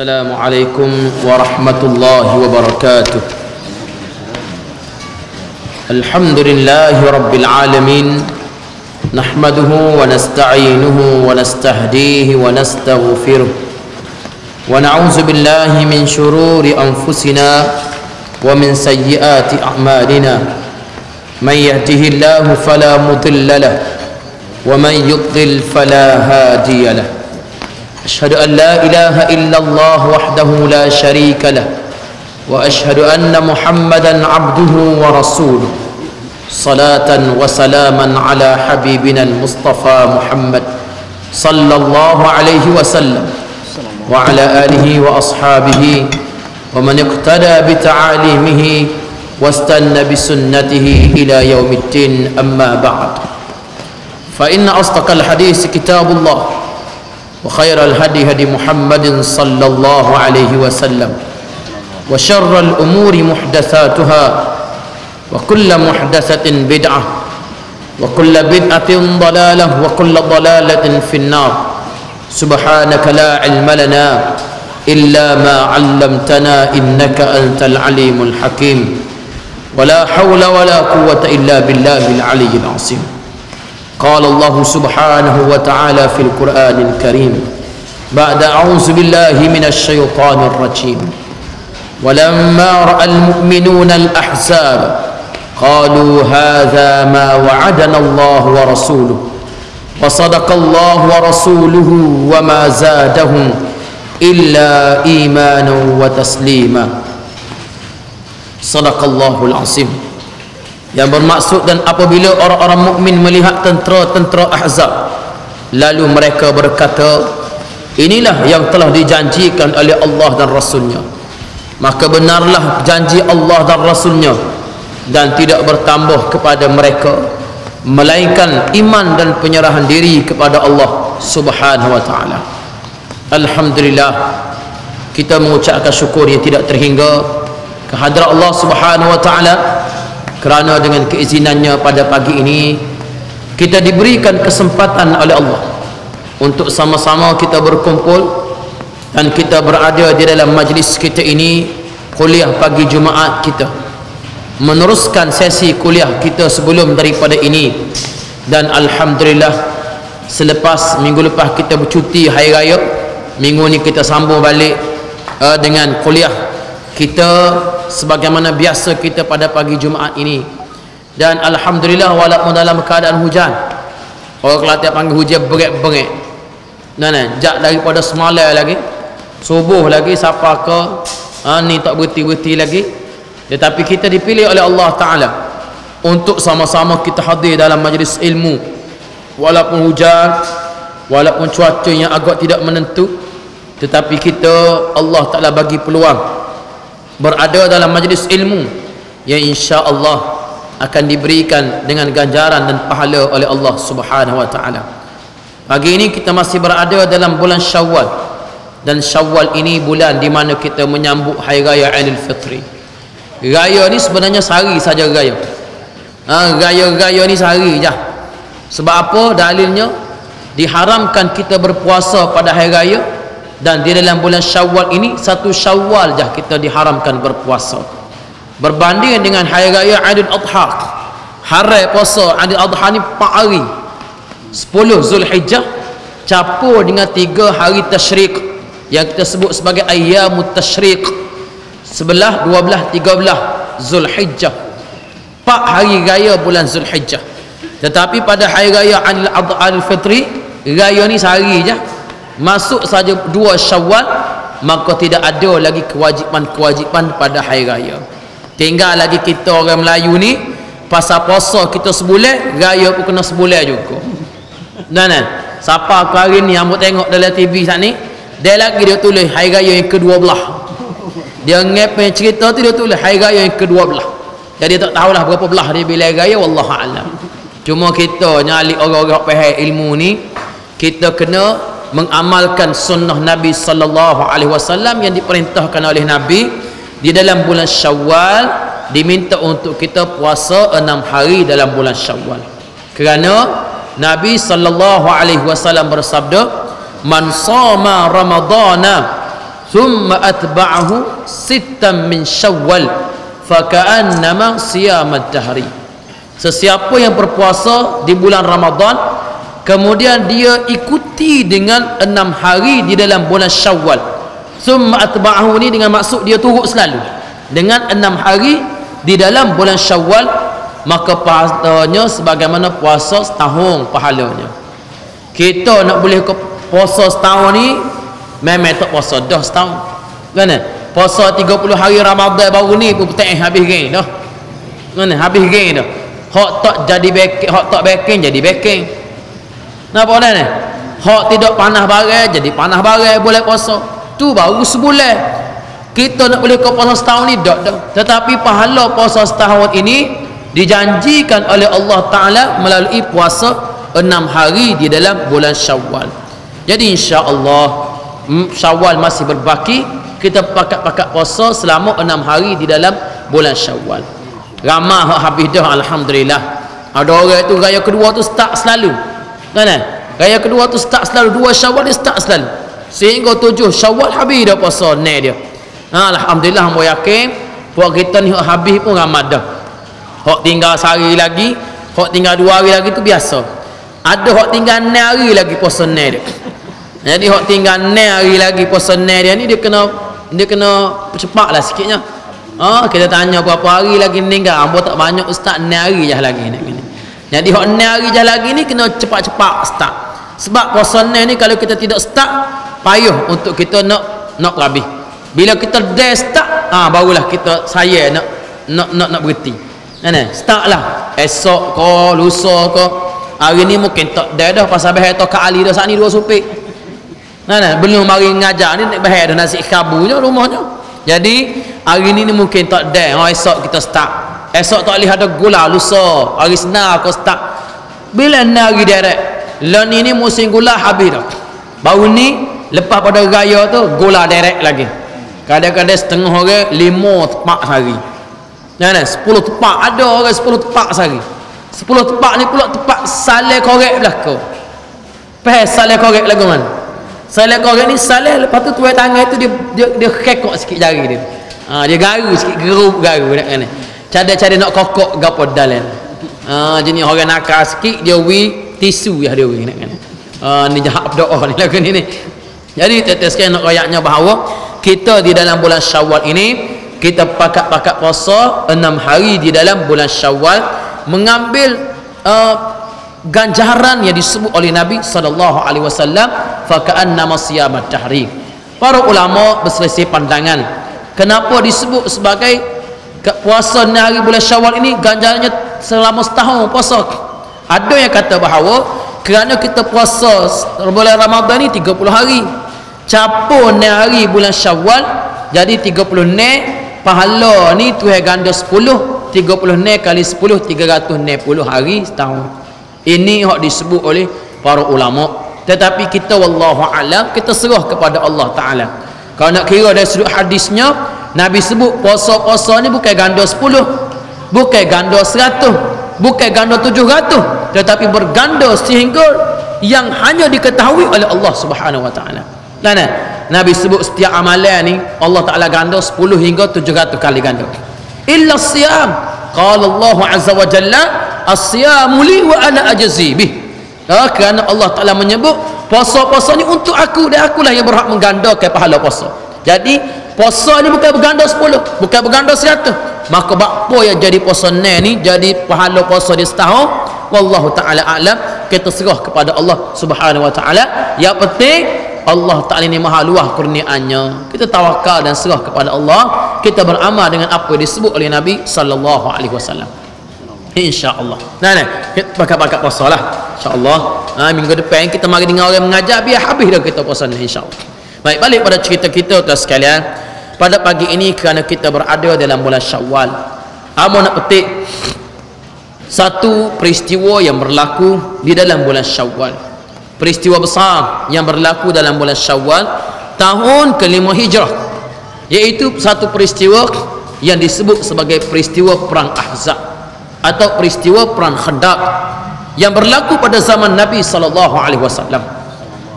Assalamualaikum warahmatullahi wabarakatuh. Alhamdulillahi rabbil alamin. Nahmaduhu wa nasta'inuhu wa nastahdihi wa nastaghfiruh. Wa na'udzu billahi min shururi anfusina wa min sayyiati a'malina. Man yahdihillahu fala mudilla lahu wa man yudlil fala hadiya lahu. أشهد أن لا إله إلا الله وحده لا شريك له وأشهد أن محمدا عبده ورسوله صلاة وسلاما على حبيبنا المصطفى محمد صلى الله عليه وسلم وعلى آله وأصحابه ومن اقتدى بتعاليمه واستنى بسنته إلى يوم الدين. أما بعد، فإن أصدق الحديث كتاب الله وخير الهدي هدي محمد صلى الله عليه وسلم وشر الأمور محدثاتها وكل محدثة بدعة وكل بدعة ضلالة وكل ضلالة في النار. سبحانك لا علم لنا إلا ما علمتنا إنك أنت العليم الحكيم ولا حول ولا قوة إلا بالله العلي العظيم. قال الله سبحانه وتعالى في القرآن الكريم بعد أعوذ بالله من الشيطان الرجيم ولما رأى المؤمنون الأحزاب قالوا هذا ما وعدنا الله ورسوله وصدق الله ورسوله وما زادهم إلا إيمانا وتسليما. صدق الله العظيم. Yang bermaksud, dan apabila orang-orang mukmin melihat tentera-tentera Ahzab, lalu mereka berkata, inilah yang telah dijanjikan oleh Allah dan Rasulnya. Maka benarlah janji Allah dan Rasulnya, dan tidak bertambah kepada mereka melainkan iman dan penyerahan diri kepada Allah Subhanahu wa ta'ala. Alhamdulillah, kita mengucapkan syukur yang tidak terhingga kehadrat Allah Subhanahu wa ta'ala, kerana dengan keizinannya pada pagi ini kita diberikan kesempatan oleh Allah untuk sama-sama kita berkumpul dan kita berada di dalam majlis kita ini, kuliah pagi Jumaat kita, meneruskan sesi kuliah kita sebelum daripada ini. Dan Alhamdulillah, selepas minggu lepas kita bercuti hari raya, minggu ni kita sambung balik dengan kuliah kita sebagaimana biasa kita pada pagi Jumaat ini. Dan Alhamdulillah, walaupun dalam keadaan hujan, orang Kelantan panggil hujan berat-berat, jak daripada semalam lagi, subuh lagi, siapa ke ni tak berhenti-berhenti lagi, tetapi kita dipilih oleh Allah Ta'ala untuk sama-sama kita hadir dalam majlis ilmu, walaupun hujan, walaupun cuaca yang agak tidak menentu, tetapi kita, Allah Ta'ala bagi peluang berada dalam majlis ilmu yang insya-Allah akan diberikan dengan ganjaran dan pahala oleh Allah Subhanahu wa ta'ala. Pagi ini kita masih berada dalam bulan Syawal, dan Syawal ini bulan di mana kita menyambut hari raya Aidil Fitri. Raya ni sebenarnya sehari saja raya. Raya ni sehari je. Sebab apa? Dalilnya diharamkan kita berpuasa pada hari raya, dan di dalam bulan Syawal ini, satu Syawal je kita diharamkan berpuasa. Berbanding dengan hari raya Aidil Adha, hari puasa Aidil Adha ni 4 hari, 10 Zulhijjah campur dengan 3 hari tasyrik yang kita sebut sebagai ayyamut tasyrik, 11, 12, 13 Zulhijjah, 4 hari raya bulan Zulhijjah. Tetapi pada hari raya Aidil Fitri, raya ni sehari je, masuk saja 2 Syawal, maka tidak ada lagi kewajipan-kewajipan pada hari raya. Tinggal lagi kita orang Melayu ni, pasal puasa kita sebulan, raya pun kena sebulan juga. Siapa hari ni yang tengok dalam TV saat ni, dia lagi dia tulis hari raya yang ke-12. Dia ngepeng cerita tu, dia tulis hari raya yang ke-12. Jadi tak tahulah berapa belah dia bila raya, wallahu a'lam. Cuma kita nyali orang-orang faham ilmu ni, kita kena mengamalkan sunnah Nabi sallallahu alaihi wasallam yang diperintahkan oleh Nabi. Di dalam bulan Syawal diminta untuk kita puasa 6 hari dalam bulan Syawal, kerana Nabi sallallahu alaihi wasallam bersabda, man sama ramadana thumma atba'ahu sittan min Syawal faka'annama siyamat dahri. Sesiapa yang berpuasa di bulan Ramadan kemudian dia ikuti dengan 6 hari di dalam bulan Syawal, thumma atba'ahu ni dengan maksud dia turut selalu dengan 6 hari di dalam bulan Syawal, maka pahalanya sebagaimana puasa setahun pahalanya. Kita nak boleh puasa setahun ni memang tak puasa dah setahun kan? Puasa 30 hari Ramadan baru ni pun tak habis geng dah kan? Habis geng dah. Hak tak jadi backing, hak tak backing jadi backing. Napa dah ni? Hak tidak panah barai jadi panah barai boleh puasa. Tu baru sebulan. Kita nak boleh puasa setahun ni dak dah. Tetapi pahala puasa setahun ini dijanjikan oleh Allah Ta'ala melalui puasa 6 hari di dalam bulan Syawal. Jadi insya-Allah Syawal masih berbaki, kita pakat-pakat puasa selama 6 hari di dalam bulan Syawal. Ramai hak habis dah alhamdulillah. Ada orang tu raya kedua tu start selalu. Kan? Raya kedua tu start selalu, 2 Syawal dia start selalu. Sehingga 7 Syawal habis dah puasa ni dia. Alhamdulillah hamba yakin puak kita ni hak habis pun ramai dah. Hak tinggal sehari lagi, hak tinggal 2 hari lagi tu biasa. Ada hak tinggal 6 hari lagi puasa ni dia. Jadi hak tinggal 6 hari lagi puasa ni dia ni dia kena cepatlah sikitnya. Kita tanya berapa hari lagi meninggal, hamba tak banyak ustaz, 6 hari je lagi nak gini. Jadi hak 6 hari je lagi ni kena cepat-cepat start. Sebab puasa ni kalau kita tidak start payah untuk kita nak habis. Bila kita dah start barulah kita saya nak berhenti. Start lah esok ke lusa ke. Hari ni mungkin tak dah pasal bahaya tu Kak Ali dah saat ni 2 supik. Belum mari ngajar ni nak bahaya dah nasi kabu je rumahnya. Jadi hari ni mungkin tak dah. Esok kita start. Esok tak boleh ada gula lusa. Hari Senin aku start. Bila nak hari direct. Lah ni musim gula habis dah. Baru ni lepas pada raya tu gula direct lagi. Kadang-kadang setengah orang 5 tepak sehari. 10 tepak ada orang 10 tepak sehari. 10 tepak ni pula tepak saleh korek belaka. Saleh korek lagu mana? Saleh korek ni saleh lepas tu tuai tangan tu dia kekok sikit jari dia. Dia garu sikit, gerub garu nak kan. Cara-cara nak kokok gapo dalam. Jenis orang nakal sikit dia tisu ya dia nak kan. Ni jahat doa ni lagu ni. Jadi tetes nak ayatnya bahawa kita di dalam bulan Syawal ini kita pakat-pakat puasa 6 hari di dalam bulan Syawal, mengambil ganjaran yang disebut oleh Nabi SAW, faka'annama siyamat dahri. Para ulama berselisih pandangan kenapa disebut sebagai puasa 6 hari bulan Syawal ini ganjarannya selama setahun puasa. Ada yang kata bahawa kerana kita puasa bulan Ramadan ni 30 hari, capur 6 hari bulan Syawal jadi 30 ni pahala ni Tuhan ganda 10, 30 ni kali 10 360 hari setahun. Ini hak disebut oleh para ulama. Tetapi kita wallahu alam, kita serah kepada Allah Taala. Kalau nak kira dari sudut hadisnya, Nabi sebut puasa-puasa ni bukan ganda 10, bukan ganda 100, bukan ganda 700, tetapi berganda sehingga yang hanya diketahui oleh Allah Subhanahu wa taala. Nabi sebut setiap amalan ni Allah Taala ganda 10 hingga 700 kali ganda. Illa siyam. Qala Allah Azza wa Jalla, as-siyamu li wa ana ajzi bih. Kerana Allah Taala menyebut puasa-puasa ni untuk aku dan akulah yang berhak menggandakan pahala puasa. Jadi puasa ni bukan berganda 10, bukan berganda 100. Maka apa yang jadi puasa ni jadi pahala puasa di setahun, wallahu taala alam, kita serah kepada Allah Subhanahu wa taala. Yang penting Allah Ta'ala ini maha luah kurniaannya. Kita tawakal dan serah kepada Allah. Kita beramal dengan apa yang disebut oleh Nabi sallallahu alaihi wasallam. Insya-Allah. Kita pakai-pakai puasa lah. Insya-Allah. Minggu depan kita mari dengar orang mengajar biar habis dah kita puasa ni insya-Allah. Baik, balik pada cerita kita tuan sekalian. Pada pagi ini kerana kita berada dalam bulan Syawal, amo nak petik satu peristiwa yang berlaku di dalam bulan Syawal. Peristiwa besar yang berlaku dalam bulan Syawal tahun ke-5 Hijrah, iaitu satu peristiwa yang disebut sebagai peristiwa perang Ahzab atau peristiwa perang Khandaq yang berlaku pada zaman Nabi SAW.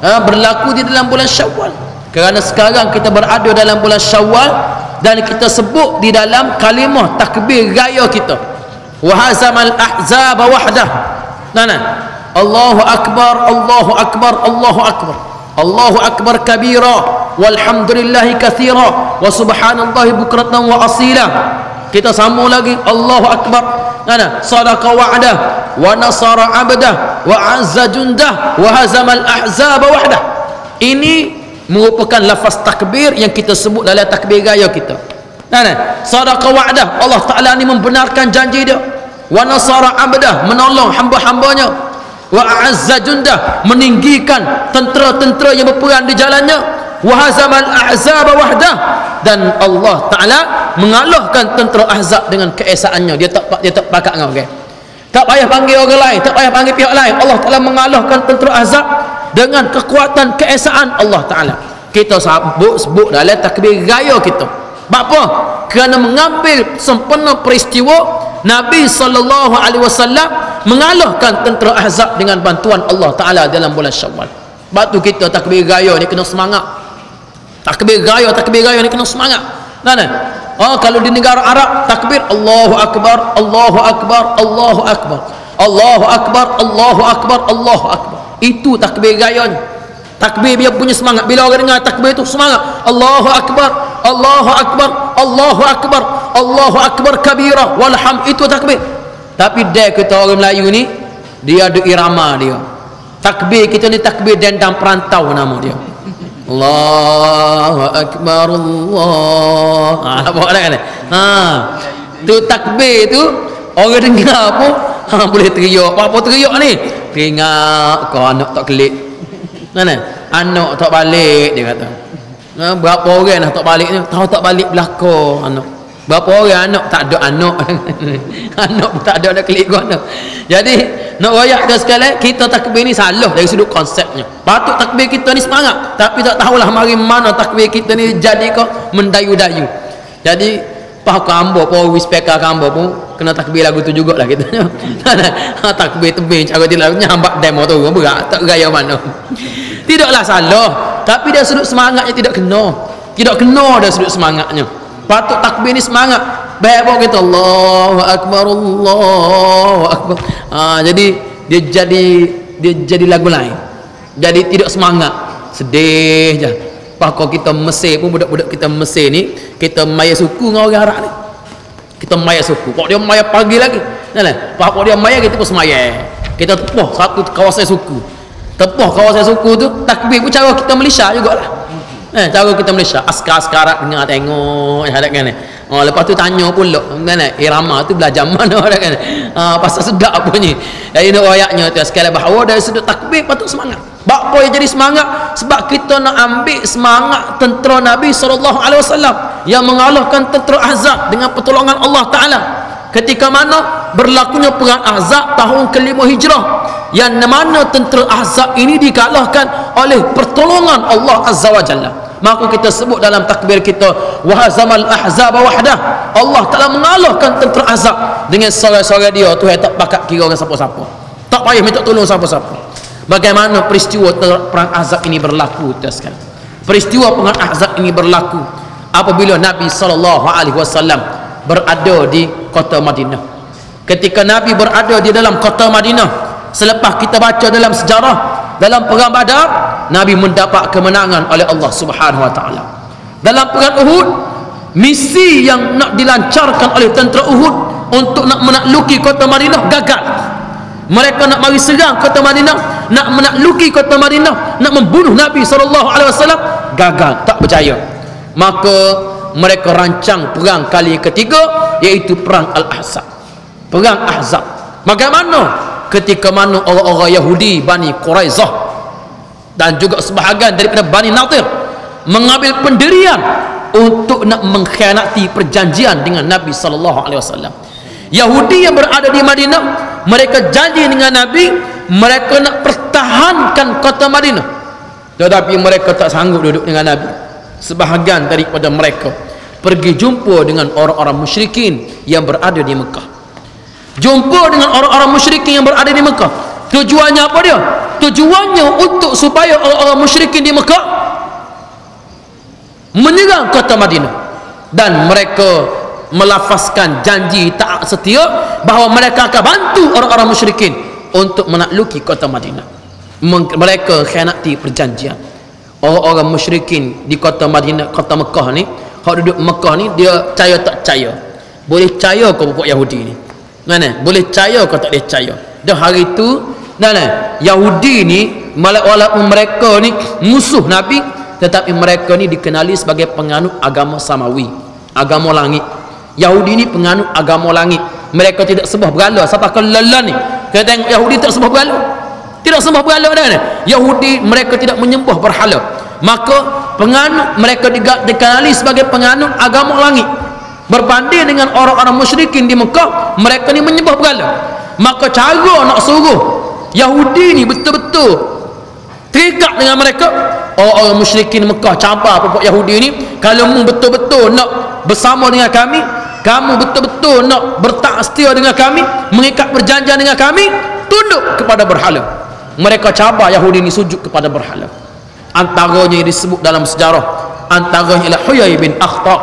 Berlaku di dalam bulan Syawal. Kerana sekarang kita berada dalam bulan Syawal dan kita sebut di dalam kalimah takbir raya kita, wa hazamal ahzab wahdah. Allahu akbar, Allahu akbar, Allahu akbar, Allahu akbar kabira, walhamdulillahi katsira, wa subhanallahi bukratan wa asila. Kita sambung lagi, Allahu akbar, sadaqa wa'dah, wa nasara 'abdah, wa 'azza jundah, wa hazamal ahzab wahdah. Ini merupakan lafaz takbir yang kita sebut dalam takbir raya kita. Sadaqa wa'dah, Allah Ta'ala ni membenarkan janji dia. Wa nasara 'abdah, menolong hamba-hambanya. Wa a'azza jundah, meninggikan tentera-tentera yang berperang di jalannya. Wa hazamal ahzab wahdah, dan Allah Ta'ala mengalahkan tentera ahzab dengan keesaannya. Dia tak pakat dengan orang, tak payah panggil orang lain, tak payah panggil pihak lain. Allah Ta'ala mengalahkan tentera ahzab dengan kekuatan keesaan Allah Ta'ala. Kita sebut dalam takbir raya kita. Apa? Kerana mengambil sempena peristiwa Nabi SAW mengalahkan tentera ahzab dengan bantuan Allah Ta'ala dalam bulan Syawal. Sebab tu kita takbir raya ni kena semangat. Takbir raya ni kena semangat. Kalau di negara Arab takbir Allahu akbar, Allahu akbar, Allahu akbar, Allahu akbar, Allahu akbar, Allahu akbar. Itu takbir raya ni. Takbir dia punya semangat. Bila orang dengar takbir itu semangat. Allahu akbar, Allahu akbar, Allahu akbar, Allahu akbar kabira, walham. Itu takbir. Tapi dia kata orang Melayu ni, dia ada irama dia. Takbir kita ni takbir dendam perantau nama dia. Allahu akbar, Allah. Apa kan? Tu takbir tu orang dengar pun boleh teriak. Apa teriak ni? Teringat kau anak tak kelik. Anak tak balik, dia kata. Berapa orang dah tak balik ni? Tahu tak balik belakang anak. Berapa orang anak tak ada anak. Anak pun tak ada kelik kau anak. Jadi nak royak ke sekali, kita takbir ni salah dari sudut konsepnya. Patut takbir kita ni semangat, tapi tak tahulah mari mana takbir kita ni jadi kau mendayu-dayu. Jadi pak kambo pun wispeka kambo pun kena takbir lagu tu jugalah kita. Takbir tebing cara dia nyambat demo tu berat tak gaya mana. Tidaklah salah, tapi dia sudut semangatnya tidak kena. Tidak kena dia sudut semangatnya. Patut takbir ni semangat. Baik apa kita Allahu akbar, Allahu akbar. Jadi dia jadi lagu lain. Jadi tidak semangat, sedih je. Pakau kita Mesir pun, budak-budak kita Mesir ni, kita maya suku dengan orang Arab ni. Kita maya suku. Pak dia maya pagi lagi. Pak dia maya, kita pun semaya. Kita tepuh satu kawasan suku. Tepuh kawasan suku tu, takbir pun cara kita Malaysia jugalah. Cara kita Malaysia, askar-askarat dengar tengok hadap kan. Lepas tu tanya pula irama tu belajar mana hadap kan. Pasal sedap bunyi. Jadi nak ayatnya tu sekali bahawa dari sudut takbir patut semangat. Apa yang jadi semangat? Sebab kita nak ambil semangat tentera Nabi SAW yang mengalahkan tentera Ahzab dengan pertolongan Allah Ta'ala. Ketika mana berlakunya perang Ahzab tahun ke-5 Hijrah, yang mana tentera Ahzab ini dikalahkan oleh pertolongan Allah Azza wa Jalla. Maka kita sebut dalam takbir kita, wa hazamal ahzab wahdah. Allah Ta'ala mengalahkan tentera Ahzab dengan suara-suara dia tu tak pakat kira orang siapa-siapa. Tak payah minta tolong siapa-siapa. Bagaimana peristiwa perang Ahzab ini berlaku sekarang? Peristiwa perang Ahzab ini berlaku apabila Nabi SAW berada di kota Madinah. Ketika Nabi berada di dalam kota Madinah, selepas kita baca dalam sejarah, dalam perang Badar, Nabi mendapat kemenangan oleh Allah Subhanahu wa taala. Dalam perang Uhud, misi yang nak dilancarkan oleh tentera Uhud untuk nak menakluki kota Madinah gagal. Mereka nak mari serang kota Madinah, nak menakluki kota Madinah, nak membunuh Nabi SAW, gagal, tak berjaya. Maka mereka rancang perang kali ketiga, iaitu perang Al-Ahzab. Perang Ahzab. Bagaimana? Ketika mana orang-orang Yahudi Bani Quraizah dan juga sebahagian daripada Bani Nadir mengambil pendirian untuk nak mengkhianati perjanjian dengan Nabi SAW. Yahudi yang berada di Madinah, mereka janji dengan Nabi, mereka nak pertahankan kota Madinah, tetapi mereka tak sanggup duduk dengan Nabi. Sebahagian daripada mereka pergi jumpa dengan orang-orang musyrikin yang berada di Mekah. Jumpa dengan orang-orang musyrikin yang berada di Mekah. Tujuannya apa dia? Tujuannya untuk supaya orang-orang musyrikin di Mekah menyerang kota Madinah, dan mereka melafazkan janji taat setia bahawa mereka akan bantu orang-orang musyrikin untuk menakluki kota Madinah. Mereka khianati perjanjian. Orang-orang musyrikin di kota Madinah, kota Mekah ni, hak duduk Mekah ni, dia percaya tak percaya, boleh percaya ke pokok Yahudi ni, mana boleh percaya ke tak boleh percaya. Dan hari tu Yahudi ni, walaupun mereka ni musuh Nabi, tetapi mereka ni dikenali sebagai penganut agama samawi, agama langit. Yahudi ni penganut agama langit. Mereka tidak sembah berhala. Siapa kalau lelan ni kita tengok Yahudi tak sembah berhala, tidak sembah berhala dah ni. Yahudi mereka tidak menyembah berhala, maka penganut mereka dikenali sebagai penganut agama langit. Berbanding dengan orang-orang musyrikin di Mekah, mereka ni menyembah berhala. Maka cara nak suruh Yahudi ni betul-betul terikat dengan mereka, orang-orang musyrikin Mekah campur pokok Yahudi ni, kalau mu betul-betul nak bersama dengan kami, kamu betul-betul nak bertaat setia dengan kami, mengikat perjanjian dengan kami, tunduk kepada berhala. Mereka cabar Yahudi ni sujud kepada berhala. Antaranya yang disebut dalam sejarah, antaranya ialah Huyai bin Akhtab.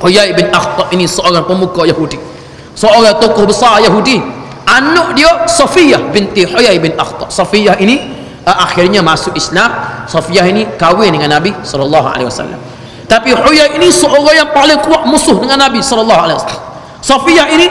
Huyai bin Akhtab ini seorang pemuka Yahudi, seorang tokoh besar Yahudi. Anak dia Safiyah binti Huyai bin Akhtab. Safiyah ini akhirnya masuk Islam. Safiyah ini kahwin dengan Nabi SAW. Tapi Huyai ini seorang yang paling kuat musuh dengan Nabi SAW. Safiyah ini,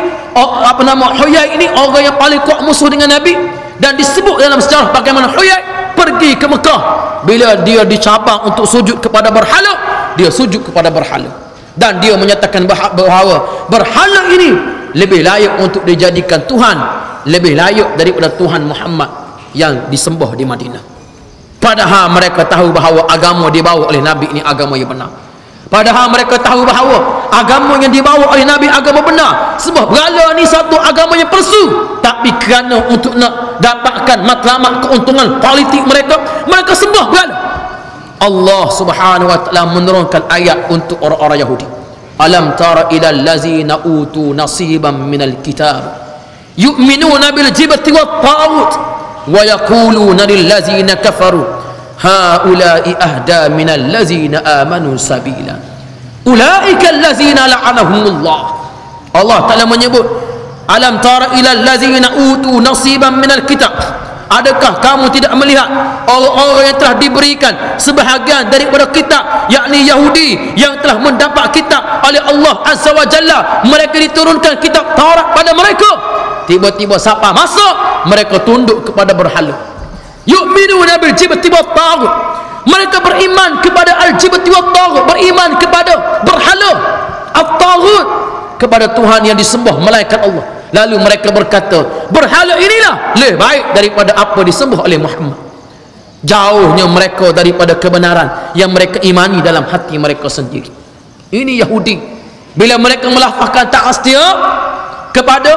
Huyai ini orang yang paling kuat musuh dengan Nabi. Dan disebut dalam sejarah bagaimana Huyai pergi ke Mekah. Bila dia dicabang untuk sujud kepada berhala, dia sujud kepada berhala. Dan dia menyatakan bahawa berhala ini lebih layak untuk dijadikan Tuhan, lebih layak daripada Tuhan Muhammad yang disembah di Madinah. Padahal mereka tahu bahawa agama dibawa oleh Nabi ini agama yang benar. Padahal mereka tahu bahawa agama yang dibawa oleh Nabi agama benar. Sebab berhala ni satu agama yang palsu, tapi kerana untuk nak dapatkan matlamat keuntungan politik mereka, mereka sembah berhala. Allah Subhanahu wa taala menurunkan ayat untuk orang-orang Yahudi. Alam tara ilal ladzina utu nasiban minal kitab yu'minuna bil jibti wat taghut wa yaquluna lil ladzina kafaru haula'i ahda minal ladzina amanu sabila ulaika allazina la'anahumullah. Allah Taala menyebut, alam tara ilal ladzina utu nasiban minal kitab, adakah kamu tidak melihat orang-orang yang telah diberikan sebahagian daripada kitab, yakni Yahudi yang telah mendapat kitab oleh Allah Azza wa Jalla, mereka diturunkan kitab Taurat pada mereka. Tiba-tiba siapa masuk, mereka tunduk kepada berhala. Yu'minuna bil jibti wat taghut, mereka beriman kepada al-jibti wat taghut, beriman kepada berhala, at-taghut, kepada Tuhan yang disembah malaikat Allah. Lalu mereka berkata, berhala inilah lebih baik daripada apa disembah oleh Muhammad. Jauhnya mereka daripada kebenaran yang mereka imani dalam hati mereka sendiri. Ini Yahudi. Bila mereka melafazkan taat setia kepada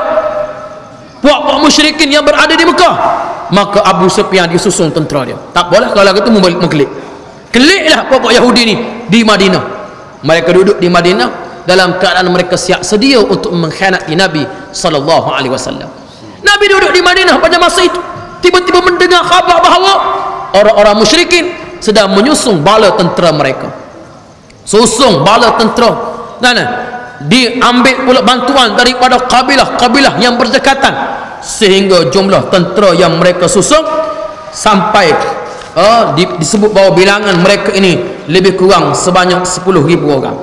puak-puak musyrikin yang berada di Mekah, maka Abu Sufyan disusun tentera dia. Tak boleh kalau gitu mengkelik. Keliklah puak-puak Yahudi ni di Madinah. Mereka duduk di Madinah dalam keadaan mereka siap sedia untuk mengkhianati Nabi SAW. Nabi duduk di Madinah pada masa itu, tiba-tiba mendengar khabar bahawa orang-orang musyrikin sedang menyusung bala tentera mereka. Susung bala tentera, dan diambil pula bantuan daripada kabilah-kabilah yang berdekatan, sehingga jumlah tentera yang mereka susung sampai disebut bahawa bilangan mereka ini lebih kurang sebanyak 10,000 orang.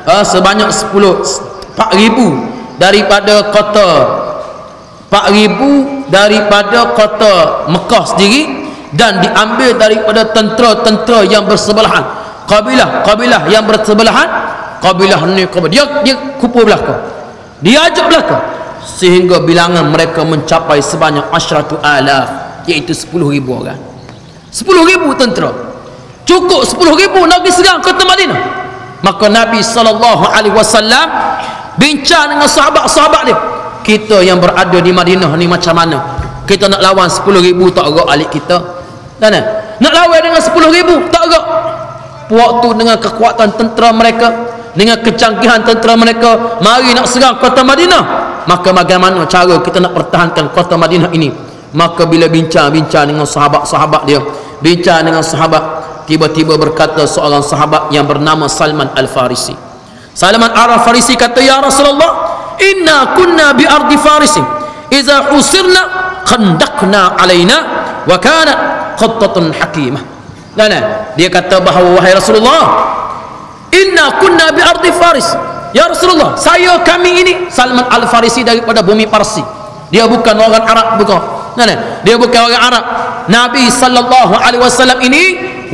Sebanyak 4,000 daripada kota 4,000 daripada kota Mekah sendiri, dan diambil daripada tentera-tentera yang bersebelahan, kabilah-kabilah yang bersebelahan. Kabilah ni dia kumpul belakang, dia ajak belakang, sehingga bilangan mereka mencapai sebanyak 10,000, iaitu 10,000 orang. 10,000 tentera, cukup 10,000 nak pergi serang kota Madinah. Maka Nabi SAW bincang dengan sahabat-sahabat dia, kita yang berada di Madinah ni macam mana? Kita nak lawan 10,000 tak gerak alik kita, nak lawan dengan 10,000 tak gerak. Waktu dengan kekuatan tentera mereka, dengan kecanggihan tentera mereka, mari nak serang kota Madinah. Maka bagaimana cara kita nak pertahankan kota Madinah ini? Maka bila bincang-bincang dengan sahabat-sahabat dia, bincang dengan sahabat tiba-tiba berkata seorang sahabat yang bernama Salman Al-Farisi. Salman Al-Farisi kata, ya Rasulullah, inna kunna bi ardi Farisi idza usirna khandaqna alaina wa kana khattatun hakimah. Dia kata bahawa, wahai Rasulullah, inna kunna bi ardi Faris. Ya Rasulullah, kami ini Salman Al-Farisi daripada bumi Parsi. Dia bukan orang Arab, bukan. Dia bukan orang Arab. Nabi sallallahu alaihi wasallam ini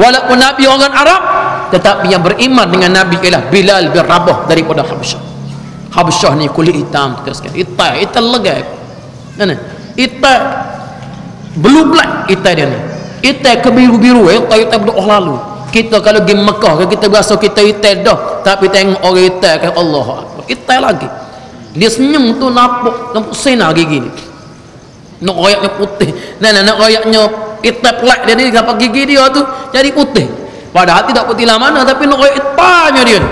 walaupun Nabi orang Arab, tetapi yang beriman dengan Nabi ialah Bilal bin Rabah daripada Habasyah. Habasyah ni kulit hitam, hitam legap. Hitam blue black, hitam dia ni. Hitam kebiru-biru, hitam berdoa lalu. Kita kalau pergi Mekah, kita berasa kita hitam dah, tapi tengok orang hitam kan Allah Akbar. Hitam lagi. Dia senyum tu nampak sinar gigi ni. Nak royaknya putih. Nak royaknya hitam pelak dia ni, dapat gigi dia tu jadi putih. Padahal tidak putih lah mana, tapi nak royak hitamnya dia.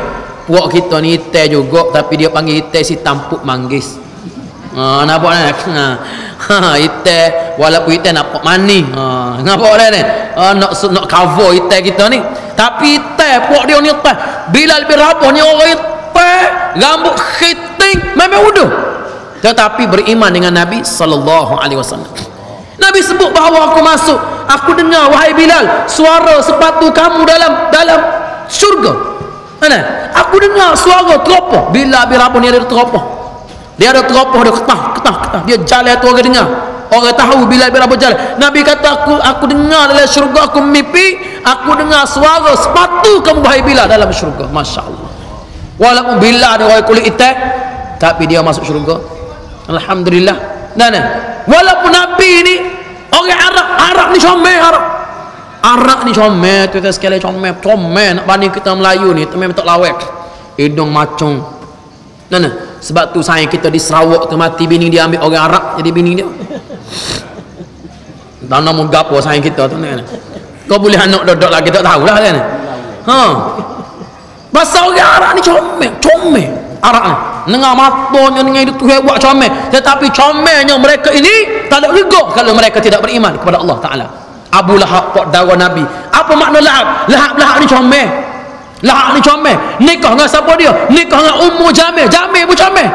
Puak kita ni hitam juga, tapi dia panggil hitam si tampuk manggis. Nampak tak? Hitam walaupun hitam nampak manis. Nampak tak ni? Nak cover hitam kita ni, tapi hitam puak dia ni hitam. Bilal bin Rabah ni orang hitam, rambut khiting memang wuduh, tetapi beriman dengan Nabi sallallahu alaihi wasallam. Nabi sebut bahawa aku masuk, aku dengar, wahai Bilal, suara sepatu kamu dalam syurga. Aku dengar suara teropah. Bilal bin Rabah ni ada teropah. Dia ada teropah, dia ketah. Dia jalan tu orang dengar. Orang tahu Bilal bin Rabah jalan. Nabi kata, aku dengar dalam syurga, aku mimpi, aku dengar suara sepatu kamu wahai Bilal dalam syurga. Masya Allah. Walaupun Bilal ada orang kulit hitam, tapi dia masuk syurga. Alhamdulillah. Walaupun Nabi ni orang Arab ni comel, Arab ni comel, tu sekali comel nak banding kita Melayu ni, memang tak lawak. Hidung macung. Sebab tu sayang kita di Sarawak tu mati bini dia ambil orang Arab jadi bini dia. Tak nak gapo sayang kita tu. Kau boleh anak dodok lagi tak tahulah kan. Pasal orang Arab ni comel. Arab ni dengar matanya, dengar hidup Tuhan buat comel, tetapi comelnya mereka ini tak ada rega kalau mereka tidak beriman kepada Allah Ta'ala. Abu Lahab pak darah Nabi. Apa makna Lahab? Lahab ni comel. Lahab ni comel. Nikah dengan siapa dia? Nikah dengan Ummu Jamil. Jamil pun comel.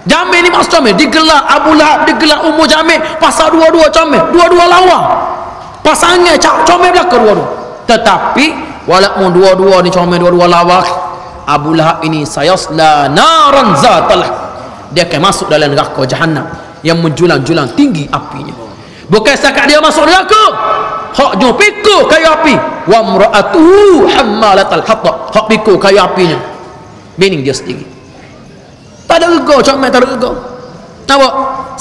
Jamil ni maksud comel. Digelar Abu Lahab, digelar Ummu Jamil, pasal dua-dua comel, dua-dua lawa. Pasangan comel belakang dua-dua. Tetapi walaupun dua-dua ni comel, dua-dua lawa, Abu Lahab ini sayasla naran zatalah, dia akan masuk dalam neraka Jahannam yang menjulang-julang tinggi apinya. Bukan setakat dia masuk neraka, haknya pikul kayu api. Wa mra'atuhu hammalatal hatab, hak pikul kayu apinya bini dia sendiri. Tak ada rega, comel tak ada rega. Nampak?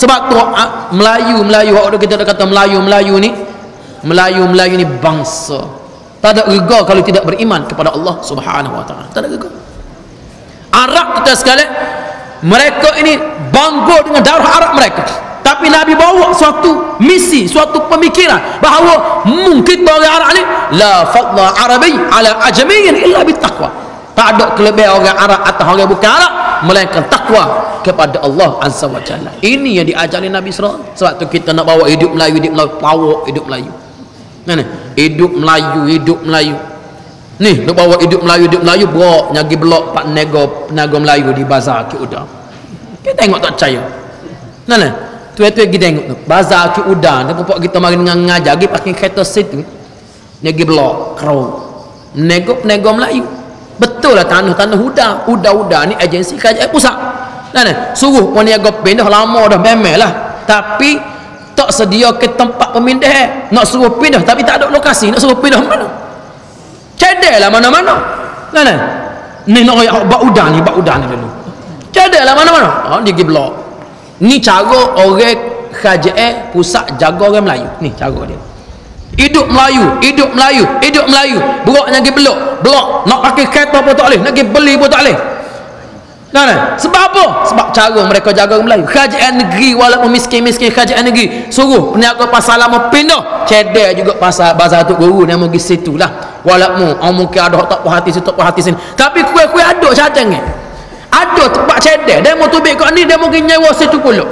Sebab tu Melayu hak kita kata Melayu ni bangsa tak ada rega kalau tidak beriman kepada Allah Subhanahu wa taala. Tak ada rega. Arab kita sekalian, mereka ini bangga dengan darah Arab mereka. Tapi Nabi bawa suatu misi, suatu pemikiran bahawa mungkin orang Arab ni la fadla arabi ala ajamiyyin illa bittaqwa. Tak ada kelebihan orang Arab atau orang bukan Arab melainkan takwa kepada Allah Azza wa Jalla. Ini yang diajari Nabi SAW. Sebab tu kita nak bawa hidup Melayu, power hidup Melayu. Hidup Melayu. Ni nak bawa hidup Melayu bawa nyagi blok pak penaga Melayu di bazar Ki Uda. Kita tengok tak percaya. Tu kita tengok tu. Bazar Ki Uda, tempat kita mari dengan ngajar, pergi pakai kereta situ. Nyagi blok kerau. Penaga Melayu. Betul lah tanah Uda ni agensi kerajaan pusat. Suruh peniaga pindah lama dah memang lah. Tapi tak sedia ke tempat pemindah. Nak suruh pindah tapi tak ada lokasi. Nak suruh pindah mana? Cedek lah mana-mana. Ni nak royak bak udan ni dulu. Cedek lah mana-mana. Dia pergi blok. Ni cara orang kerajaan pusat jaga orang Melayu. Ni cara dia. Hidup Melayu. Beroknya pergi blok. Nak pakai kereta pun tak boleh. Nak pergi beli pun tak boleh. Sebab apa? Sebab cara mereka jaga orang Melayu. Kerajaan negeri walaupun miskin kerajaan negeri suruh peniaga pasar lama pindah, cedek juga pasar bazar Tok Guru nama pergi situ lah. Walaupun mungkin ada tak puas hati sini, tapi kuih-kuih ada cadang ada tempat cedek. Dia mau tubik kat ni, dia mungkin nyewa situ pula.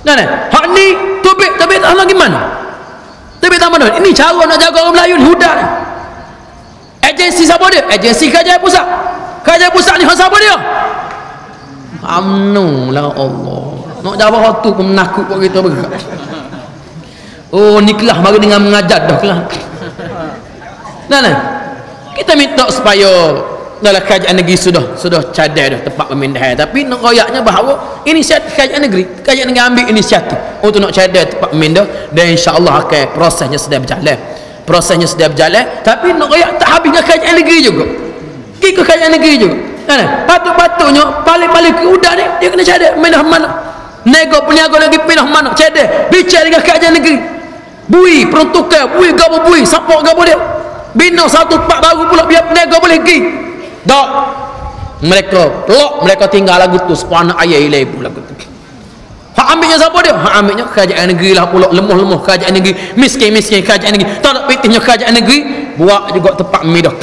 Hak ni tubik tak lagi mana? Tubik tak mana? Ini cara nak jaga orang Melayu ni, hudan. Agensi siapa dia? Agensi Kerajaan Pusat. Kerajaan Pusat ni siapa dia? UMNO lah Allah. Nak jawab waktu pun menakut buat kita bergerak. Oh ni kelas mari dengan mengajar dah kelas. Nah, kita minta supaya dalam kerajaan negeri sudah cadai dah tempat pemindahan, tapi nak royaknya bahawa inisiatif kerajaan negeri ambil inisiatif untuk nak cadai tempat pemindah, dan insya-Allah akan prosesnya sedang berjalan, tapi nak royak tak habisnya kerajaan negeri juga. Ke kerajaan negeri juga. Patut-patutnya paling-paling ke udah ni dia kena cadai pindah mana. Nego peniaga lagi pindah mana, cadai bicara dengan kerajaan negeri. Bui peruntukan, bui gapo bui, siapa gapo dia. Bina satu tempat baru pula biar peniaga boleh pergi. Tak. Mereka tinggal lagu tu sepuan ayah ibu lagu tu. Hak ambilnya siapa dia? Hak ambilnya kerajaan negeri lah pula, lemah-lemah kerajaan negeri, miskin-miskin kerajaan negeri. Tak nak pitihnya kerajaan negeri, buat juga tempat medah.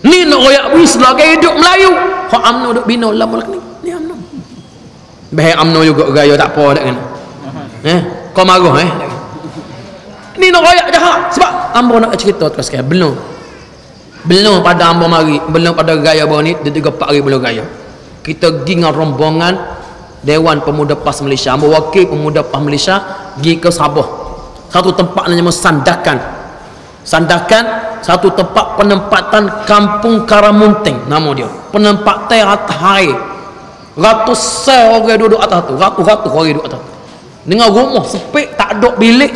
Ni nak royak bui sebagai hidup Melayu. Hak UMNO duk bina lama ni. Ni UMNO. Bahaya UMNO juga gaya tak apa dak kan. Kau marah Ni nak royak jahat sebab ambo nak cerita terus sekali belum pada ambo mari, belum pada gaya baru ni dia 3-4 hari belum gaya. Kita pergi dengan rombongan Dewan Pemuda PAS Malaysia, ambo wakil Pemuda PAS Malaysia pergi ke Sabah. Satu tempat namanya Sandakan, satu tempat penempatan Kampung Karamunting nama dia. Penempatan atas air. Ratus orang duduk atas tu, ratus orang duduk atas tu. Dengan rumah sepik, tak ada bilik.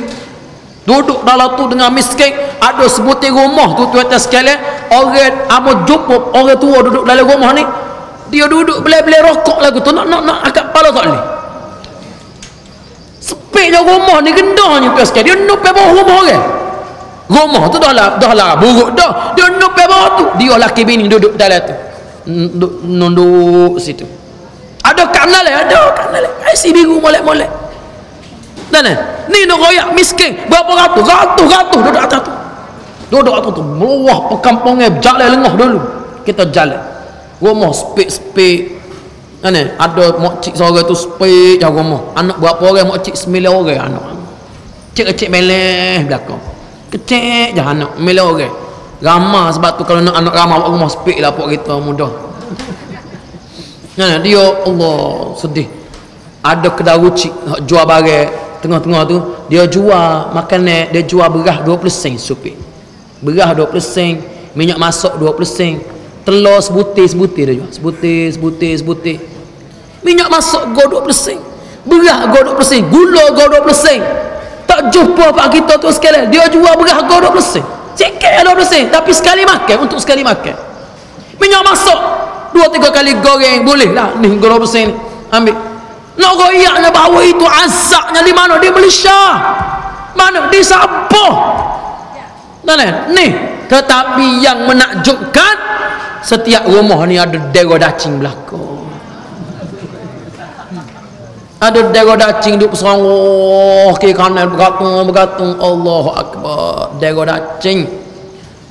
Duduk dalam tu dengan miskin, ada sebutir rumah tu tuan-tuan sekalian, orang amo jumpa orang tua duduk dalam rumah ni, dia duduk belai-belai rokok lagu tu, nak angkat kepala tak boleh. Sepiknya rumah ni gendahnya tuan sekalian, dia nupai bawah rumah orang. Rumah tu dah lah buruk dah, dia nupai bawah tu, dia laki bini duduk dalam tu, duduk situ. Ada kanal IC biru molek-molek. Ni nak royak miskin berapa ratus duduk atas tu meluah perkampungan jalan lengah dulu kita jalan rumah spek ada makcik seorang tu spek jaga rumah anak berapa orang makcik 9 orang anak kecil meleh belakang kecil je anak 9 orang ramah sebab tu kalau nak anak ramah buat rumah spek lah buat kita mudah. Dia Allah sedih ada kedai rucik jual barang tengah-tengah tu dia jual makanan, dia jual beras 20 sen supik, beras 20 sen, minyak masak 20 sen, telur sebutir dia jual sebutir, minyak masak go 20 sen, beras go 20 sen, gula go 20 sen. Tak jumpa pak kita tu sekali dia jual beras go 20 sen, sikit 20 sen tapi sekali makan, untuk sekali makan. Minyak masak 2-3 kali goreng boleh lah ni go 20 sen ambil. Nak royaknya bahawa itu azabnya di mana? Di Malaysia. Mana? Di Sabah. Ni. Tetapi yang menakjubkan, setiap rumah ni ada dera dacing belakang. Ada dera dacing duduk serang kiri kanan bergantung Allahu Akbar. Dera dacing.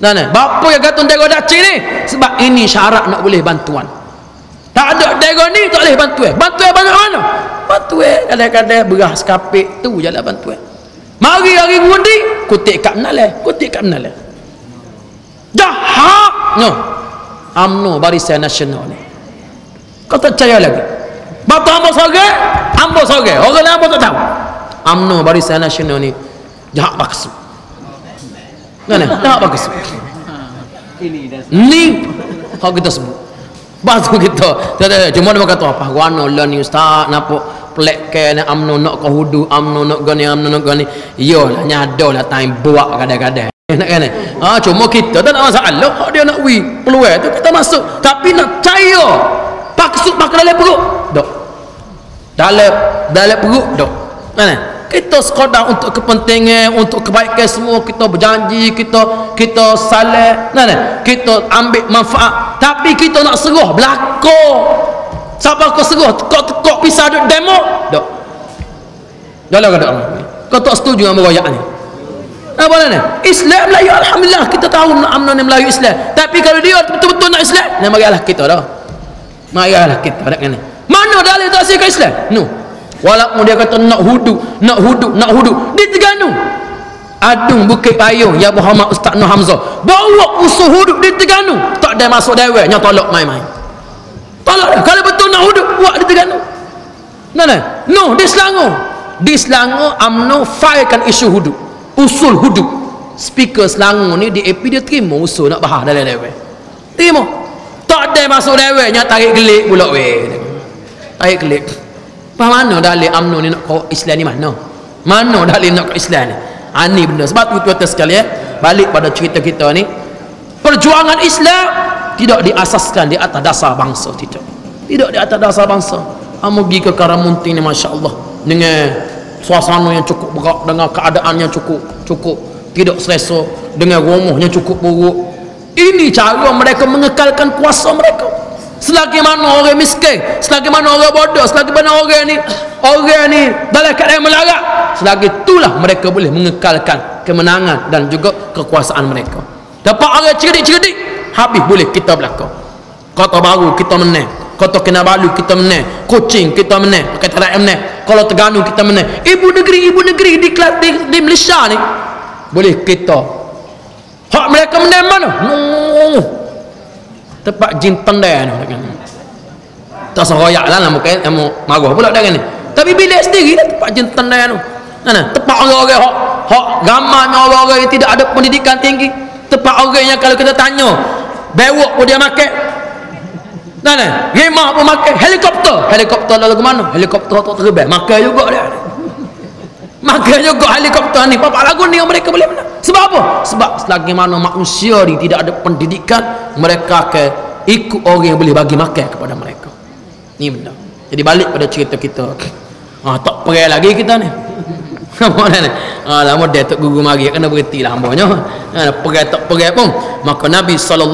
Bapa yang gantung dera dacing ni? Sebab ini syarat nak boleh bantuan. Tak ada daerah ni tak boleh bantuan banyak mana? Bantuan kadang-kadang beras kapik tu je lah bantuan. Mari hari undi kutip kat menalai jahatnya UMNO Barisan Nasional ni. Kau tak percaya lagi batu ambo sorang orang lain tak tahu UMNO Barisan Nasional ni jahat baksu jahat baksu ni kalau kita sebut batu kita cuma dia kata apa warna lah ni ustaz nampak pelak ke UMNO nak ke hudu UMNO nak gani iyalah nyadalah time buat kadang-kadang nak kan cuma kita tak nak masalah dia nak peluang tu kita masuk tapi nak percaya maksud makan dalam perut dok dalam perut dok kita sekadar untuk kepentingan untuk kebaikan semua kita berjanji kita salat kita ambil manfaat tapi kita nak serah belakang siapa kau serah kau pisah duk demo dok jalan kata Allah kau tak setuju dengan royak ni apa ni Islam Melayu alhamdulillah kita tahu UMNO ni Melayu Islam tapi kalau dia betul-betul nak Islam marilah kita dah marilah kita dak kan mana dalil tak ke Islam no walaupun dia kata nak hudu di Terengganu Adung Bukit Payung ya Muhammad Ustaz Nur Hamzah bawa usul hudud di Terengganu, tak ada masuk deweknya tolak main-main. Tolak dah. Kalau betul nak hudud buat di Terengganu. No di Selangor. Di Selangor UMNO filekan isu hudud, usul hudud. Speaker Selangor ni di AP dia terima usul nak bahas dalam dewek. Terima. Tak ada masuk deweknya tarik gelik pula weh. Tarik gelik. Apa mana dalil UMNO ni nak kau Islam ni mana? Mana dalil nak kau Islam ni? Ini benda. Sebab tu tuan-tuan sekalian, balik pada cerita kita ni, perjuangan Islam tidak diasaskan di atas dasar bangsa, tidak di atas dasar bangsa. Kamu pergi ke Karamunting ni, Masya Allah, dengan suasana yang cukup berat, dengan keadaan yang cukup tidak selesa, dengan rumahnya cukup buruk. Ini cara mereka mengekalkan kuasa mereka. Selagi mana orang miskin, selagi mana orang bodoh, selagi mana orang ni dalam keadaan melarat, selagi itulah mereka boleh mengekalkan kemenangan dan juga kekuasaan mereka. Dapat orang cerdik-cerdik, habis boleh kita belakang. Kota Baru kita menang, Kota Kinabalu kita menang, Kuching kita menang, Kota Rakyat menang, kalau Terengganu kita menang. Ibu negeri di Malaysia ni boleh kita. Hak mereka menang mana? Tempat jin tendai ni tak seroyak lah mungkin marah pula dengan ni, tapi bilik sendiri lah tempat jin tendai tu. Tempat orang-orang hak ramai orang-orang yang tidak ada pendidikan tinggi, tempat orang yang kalau kita tanya bewok pun dia makan, remah pun makan, helikopter lalu ke mana, helikopter tak terbang makan juga dia, makan juga helikopter ni. Apa lagu ni yang mereka boleh menang? Sebab apa? Sebab selagi mana manusia ni tidak ada pendidikan, mereka akan ikut orang yang boleh bagi makan kepada mereka. Ni benda. Jadi balik pada cerita kita, tak perai lagi kita ni. Lama dia tak gugur mari, kena berhentilah hambanya. Perai tak perai pun. Maka Nabi SAW,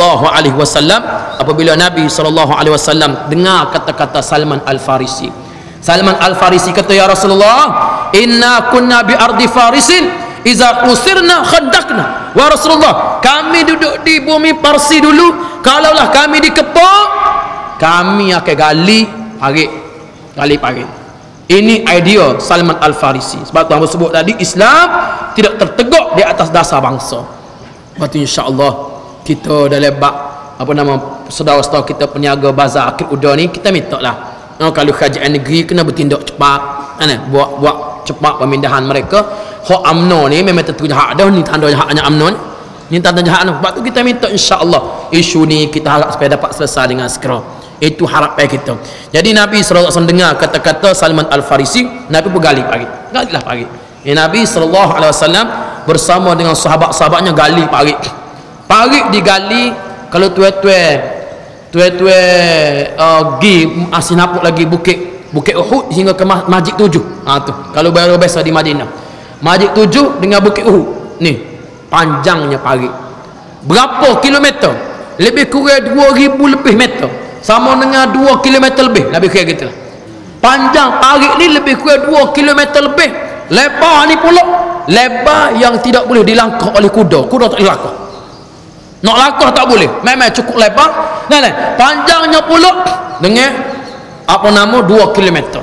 apabila Nabi SAW dengar kata-kata Salman Al-Farisi, Salman Al-Farisi kata, ya Rasulullah, inna kunna bi ardi farisin iza usirna khandakna. Wa Rasulullah, kami duduk di bumi Parsi dulu, kalaulah kami dikepung, kami akan gali parit. Ini idea Salman Al-Farisi. Sebab Tuhan sebut tadi, Islam tidak tertegak di atas dasar bangsa. Lepas tu insya-Allah kita dalam bab saudara-saudara kita peniaga bazar akhir udah ni, kita minta lah, kalau kerajaan negeri kena bertindak cepat, buat cepat pemindahan mereka. Hak UMNO ni memang tentu jahat dah, ni tanda jahatnya UMNO ni tanda jahat. Sebab tu kita minta insya-Allah isu ni kita harap supaya dapat selesai dengan segera. Itu harapan kita. Jadi Nabi SAW dengar kata-kata Salman Al-Farisi, Nabi pun galilah parit. Nabi SAW bersama dengan sahabat-sahabatnya gali parit digali. Kalau tuan-tuan pergi asin napuk lagi Bukit Uhud hingga ke Masjid 7. Tu kalau baru biasa di Madinah, Masjid 7 dengan Bukit Uhud ni panjangnya parit berapa kilometer? Lebih kurang 2000 lebih meter, sama dengan 2 kilometer lebih, lebih kurang gitulah. Panjang parit ni lebih kurang 2 kilometer lebih. Lebar ni pula lebar yang tidak boleh dilangkah oleh kuda tak boleh langkah. Nak langkah tak boleh, memang cukup lebar. Panjangnya pula dengan 2 kilometer.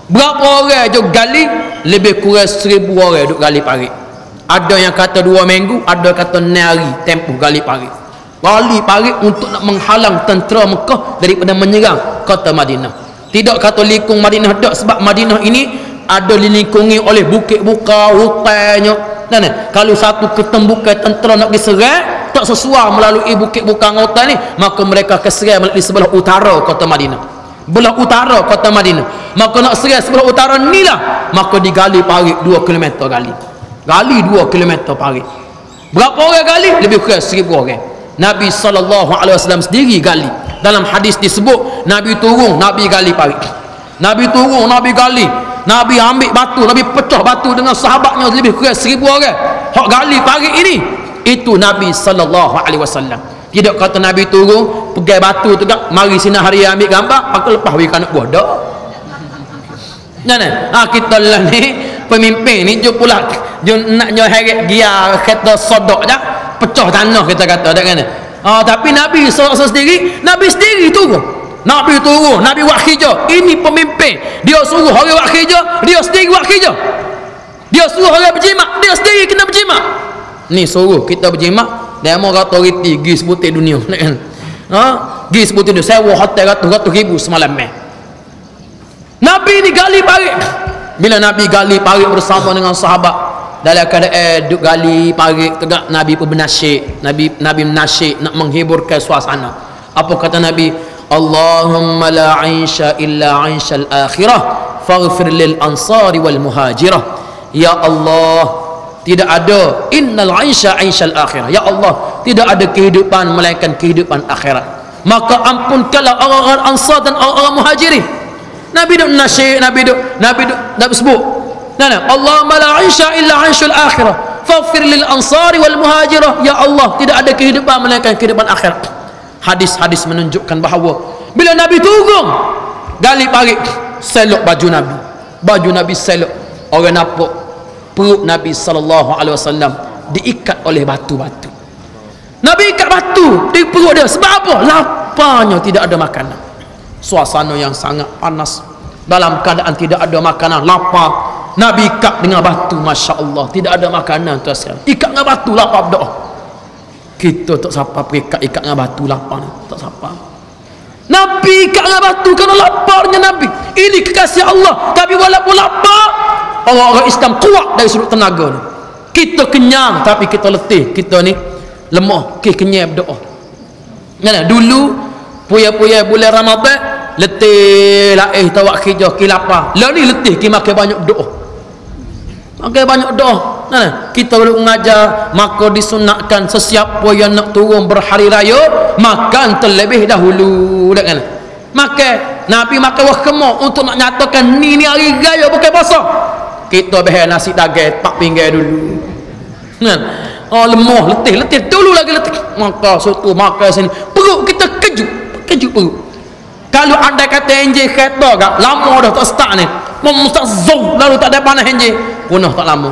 Berapa orang je gali? Lebih kurang 1000 orang duk gali parit. Ada yang kata 2 minggu, ada kata 6 hari tempoh gali parit. Gali parit untuk nak menghalang tentera Mekah daripada menyerang kota Madinah. Tidak kata lingkung Madinah tak, sebab Madinah ini ada dilingkungi oleh bukit buka, hutannya. Kalau satu ketembukan tentera nak diserang tak sesuai melalui bukit buka hutan ni, maka mereka keserang melalui sebelah utara kota Madinah. Belah utara kota Madinah. Maka nak serang sebelah utara ni lah, maka digali parit 2 km gali 2 km parit. Berapa orang gali? Lebih kurang 1000 orang. Nabi SAW sendiri gali. Dalam hadis disebut Nabi turun, Nabi gali parit. Nabi turun, Nabi gali, Nabi ambil batu, Nabi pecah batu dengan sahabatnya lebih kurang 1000 orang. Hak gali parit ini, itu Nabi SAW. Tidak kata Nabi turun pegang batu tu tak, mari sini hari ambil gambar, aku lepas bagi anak buah dak. Kita lah ni pemimpin ni jom pula nak heret dia kata sodok dah, pecah tanah kita kata tak kan. Tapi Nabi SAW sendiri, Nabi sendiri turun. Nabi buat kerja. Ini pemimpin, dia suruh orang buat kerja, dia sendiri buat kerja. Dia suruh orang berjimat, dia sendiri kena berjimat. Ni suruh kita berjimat, dia mau kata reti pergi sebutir dunia kan. Pergi sebutir dunia, sewa hotel ratus ribu semalam Nabi ni gali parit. Bila Nabi gali parit bersama dengan sahabat, dalam keadaan duduk gali parit tegak, Nabi pun bernasyid. Nabi menasyid nak menghiburkan suasana. Apa kata Nabi? Allahumma la 'aisha illa 'aishal akhirah faghfir lil ansari wal muhajirah. Ya Allah, tidak ada innal 'aisha 'aishal akhirah. Ya Allah, tidak ada kehidupan melainkan kehidupan akhirat. Maka ampunkanlah orang-orang ansar dan orang-orang muhajirin. Nabi duk nasyid, Nabi sebut. Allahumma la 'aisha illa 'aishal akhirah faghfir lil ansari wal muhajirah. Ya Allah, tidak ada kehidupan melainkan kehidupan akhirat. Hadis-hadis menunjukkan bahawa bila Nabi turun gali parit, selok baju Nabi selok, orang nampak perut Nabi SAW diikat oleh batu-batu. Nabi ikat batu di perut dia sebab apa? Laparnya, tidak ada makanan. Suasana yang sangat panas, dalam keadaan tidak ada makanan, lapar. Nabi ikat dengan batu, Masya Allah, tidak ada makanan. Ikat dengan batu, lapar berdoa. Kita tak siapa ikat dengan batu lapar, tak siapa. Nabi ikat dengan batu kerana laparnya Nabi. Ini kekasih Allah. Tapi walaupun lapar, orang-orang Islam kuat dari sudut tenaga ni. Kita kenyang tapi kita letih, kita ni lemah, kenyang berdoa. Dulu puya-puya bulan Ramadan letih laih tawak kerja lapar. Lah ni letih makan banyak doa. Makan banyak doa. Kita perlu mengajar, maka disunatkan sesiapa yang nak turun berhari raya makan terlebih dahulu. Makan, Nabi makan wah kemah untuk nak nyatakan ni hari raya bukan puasa. Kita behel nasi daging tak pinggir dulu. Lemah, letih dulu lagi letih. Maka soto makan sini, perut kita kejut perut. Kalau anda kata enjin kereta gak lama dah tak start ni, memusak zoom lalu tak ada panas enjin, punah tak lama.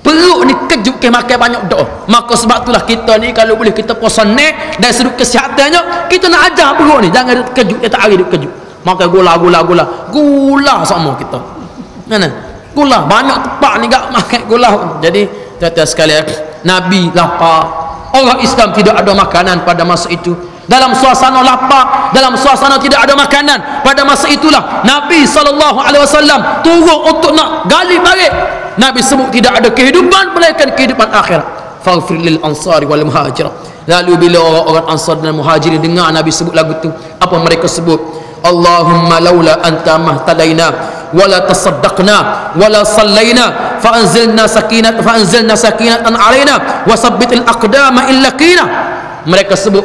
Perut ni kejut ke makan banyak doa. Maka sebab itulah kita ni kalau boleh kita puasa nek dari sudut kesihatannya, kita nak ajar perut ni jangan kejut, dia tak hari duk kejut. Makan gula sama kita. Gula banyak tepat ni gak makan gula. Jadi tuan-tuan sekalian, Nabi lapar, orang Islam tidak ada makanan pada masa itu. Dalam suasana lapar, dalam suasana tidak ada makanan, pada masa itulah Nabi SAW turun untuk nak gali parit. Nabi sebut tidak ada kehidupan melainkan kehidupan akhirat. Faghfir lil ansari wal muhajirah. Lalu bila orang-orang ansar dan muhajirin dengar Nabi sebut lagu tu, apa mereka sebut? Allahumma laula anta mahtadaina wala tasaddaqna wala sallaina fa anzilna sakinatan alaina wa sabbitil aqdama illa qina. Mereka sebut,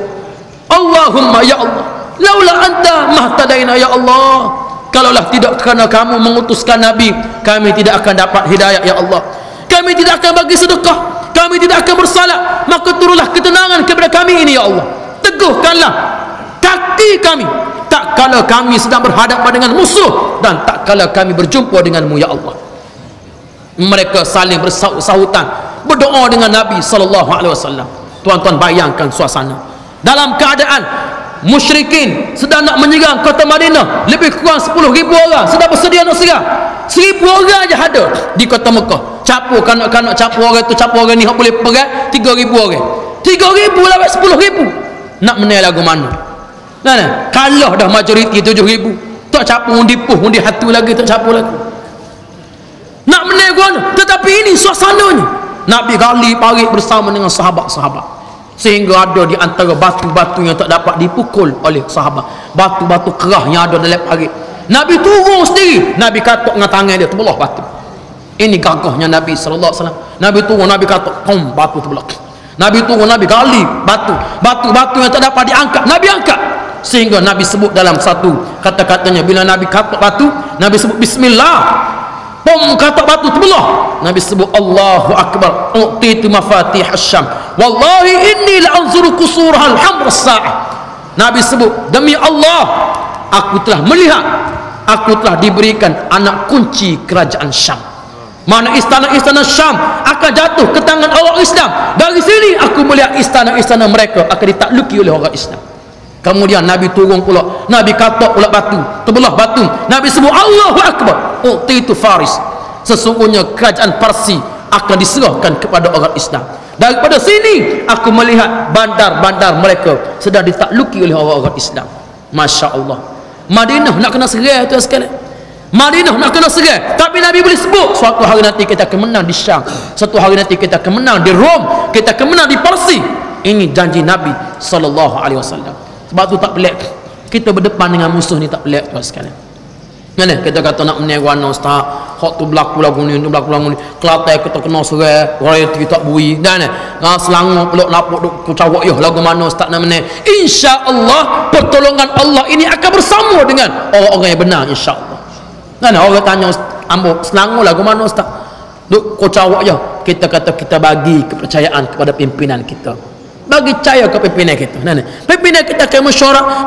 Allahumma ya Allah, laula anta mahtadaina ya Allah, kalaulah tidak kerana kamu mengutuskan Nabi, kami tidak akan dapat hidayah ya Allah. Kami tidak akan bagi sedekah, kami tidak akan bersalat, maka turunlah ketenangan kepada kami ini ya Allah. Teguhkanlah kaki kami tak kala kami sedang berhadapan dengan musuh dan tak kala kami berjumpa denganmu ya Allah. Mereka saling bersahutan berdoa dengan Nabi SAW. Tuan-tuan bayangkan suasana dalam keadaan musyrikin sedang nak menyerang kota Madinah, lebih kurang 10,000 orang sedang bersedia nak serang. 1,000 orang aja ada di kota Mekah. Capur kanak-kanak, capur orang tu, capur orang ni hak boleh perang 3,000 orang. 3,000 lawan 10,000. Nak menang lagu mana? Kalah dah majoriti 7,000. Tak capur undi puh, undi hatu lagi tak capur lagi. Nak menang guna. Tetapi ini suasananya. Nabi gali parit bersama dengan sahabat-sahabat. Sehingga ada di antara batu-batu yang tak dapat dipukul oleh sahabat, batu-batu kerah yang ada dalam parit. Nabi turun sendiri, Nabi katuk dengan tangan dia terbelah batu. Ini gagahnya Nabi SAW. Nabi turun, Nabi katuk, batu terbelah. Nabi turun, Nabi gali batu yang tak dapat diangkat, Nabi angkat. Sehingga Nabi sebut dalam satu kata-katanya, bila Nabi katuk batu, Nabi sebut bismillah, katuk batu terbelah. Nabi sebut Allahu Akbar, u'titu mafatih asyam wallahi inni la'anzuru kusurahal hamra sa'ah. Nabi sebut, demi Allah aku telah melihat, aku telah diberikan anak kunci kerajaan Syam. Mana istana-istana Syam akan jatuh ke tangan orang Islam. Dari sini aku melihat istana-istana mereka akan ditakluki oleh orang Islam. Kemudian Nabi turun pula, Nabi katuk pula batu, terbelah batu. Nabi sebut Allahu Akbar, u'titu Faris. sesungguhnya kerajaan Parsi akan diserahkan kepada orang Islam. Daripada sini aku melihat bandar-bandar mereka sedang ditakluki oleh orang-orang Islam. Masya Allah. Madinah nak kena serai tu sekalian. Madinah nak kena serai, tapi Nabi boleh sebut suatu hari nanti kita akan menang di Syam, suatu hari nanti kita akan menang di Rom, kita akan menang di Parsi. Ini janji Nabi SAW. Sebab tu tak pelik kita berdepan dengan musuh ni, tak pelik tuan sekalian. Mana kita kata nak meneguan ustaz, hak tu berlaku lagu ni, tu berlaku lagu ni, Kelantan kita kena serai, royalty tak bui dan Selangor peluk lapuk duk kucawak yo lagu mana ustaz nak menang. Insya-Allah pertolongan Allah ini akan bersama dengan orang-orang yang benar, insya-Allah. Kan orang tanya ambo Selangor lagu mana ustaz? Duk kucawak je. Kita kata kita bagi kepercayaan kepada pimpinan kita. Bagi percaya ke pimpinan kita. Pimpinan kita akan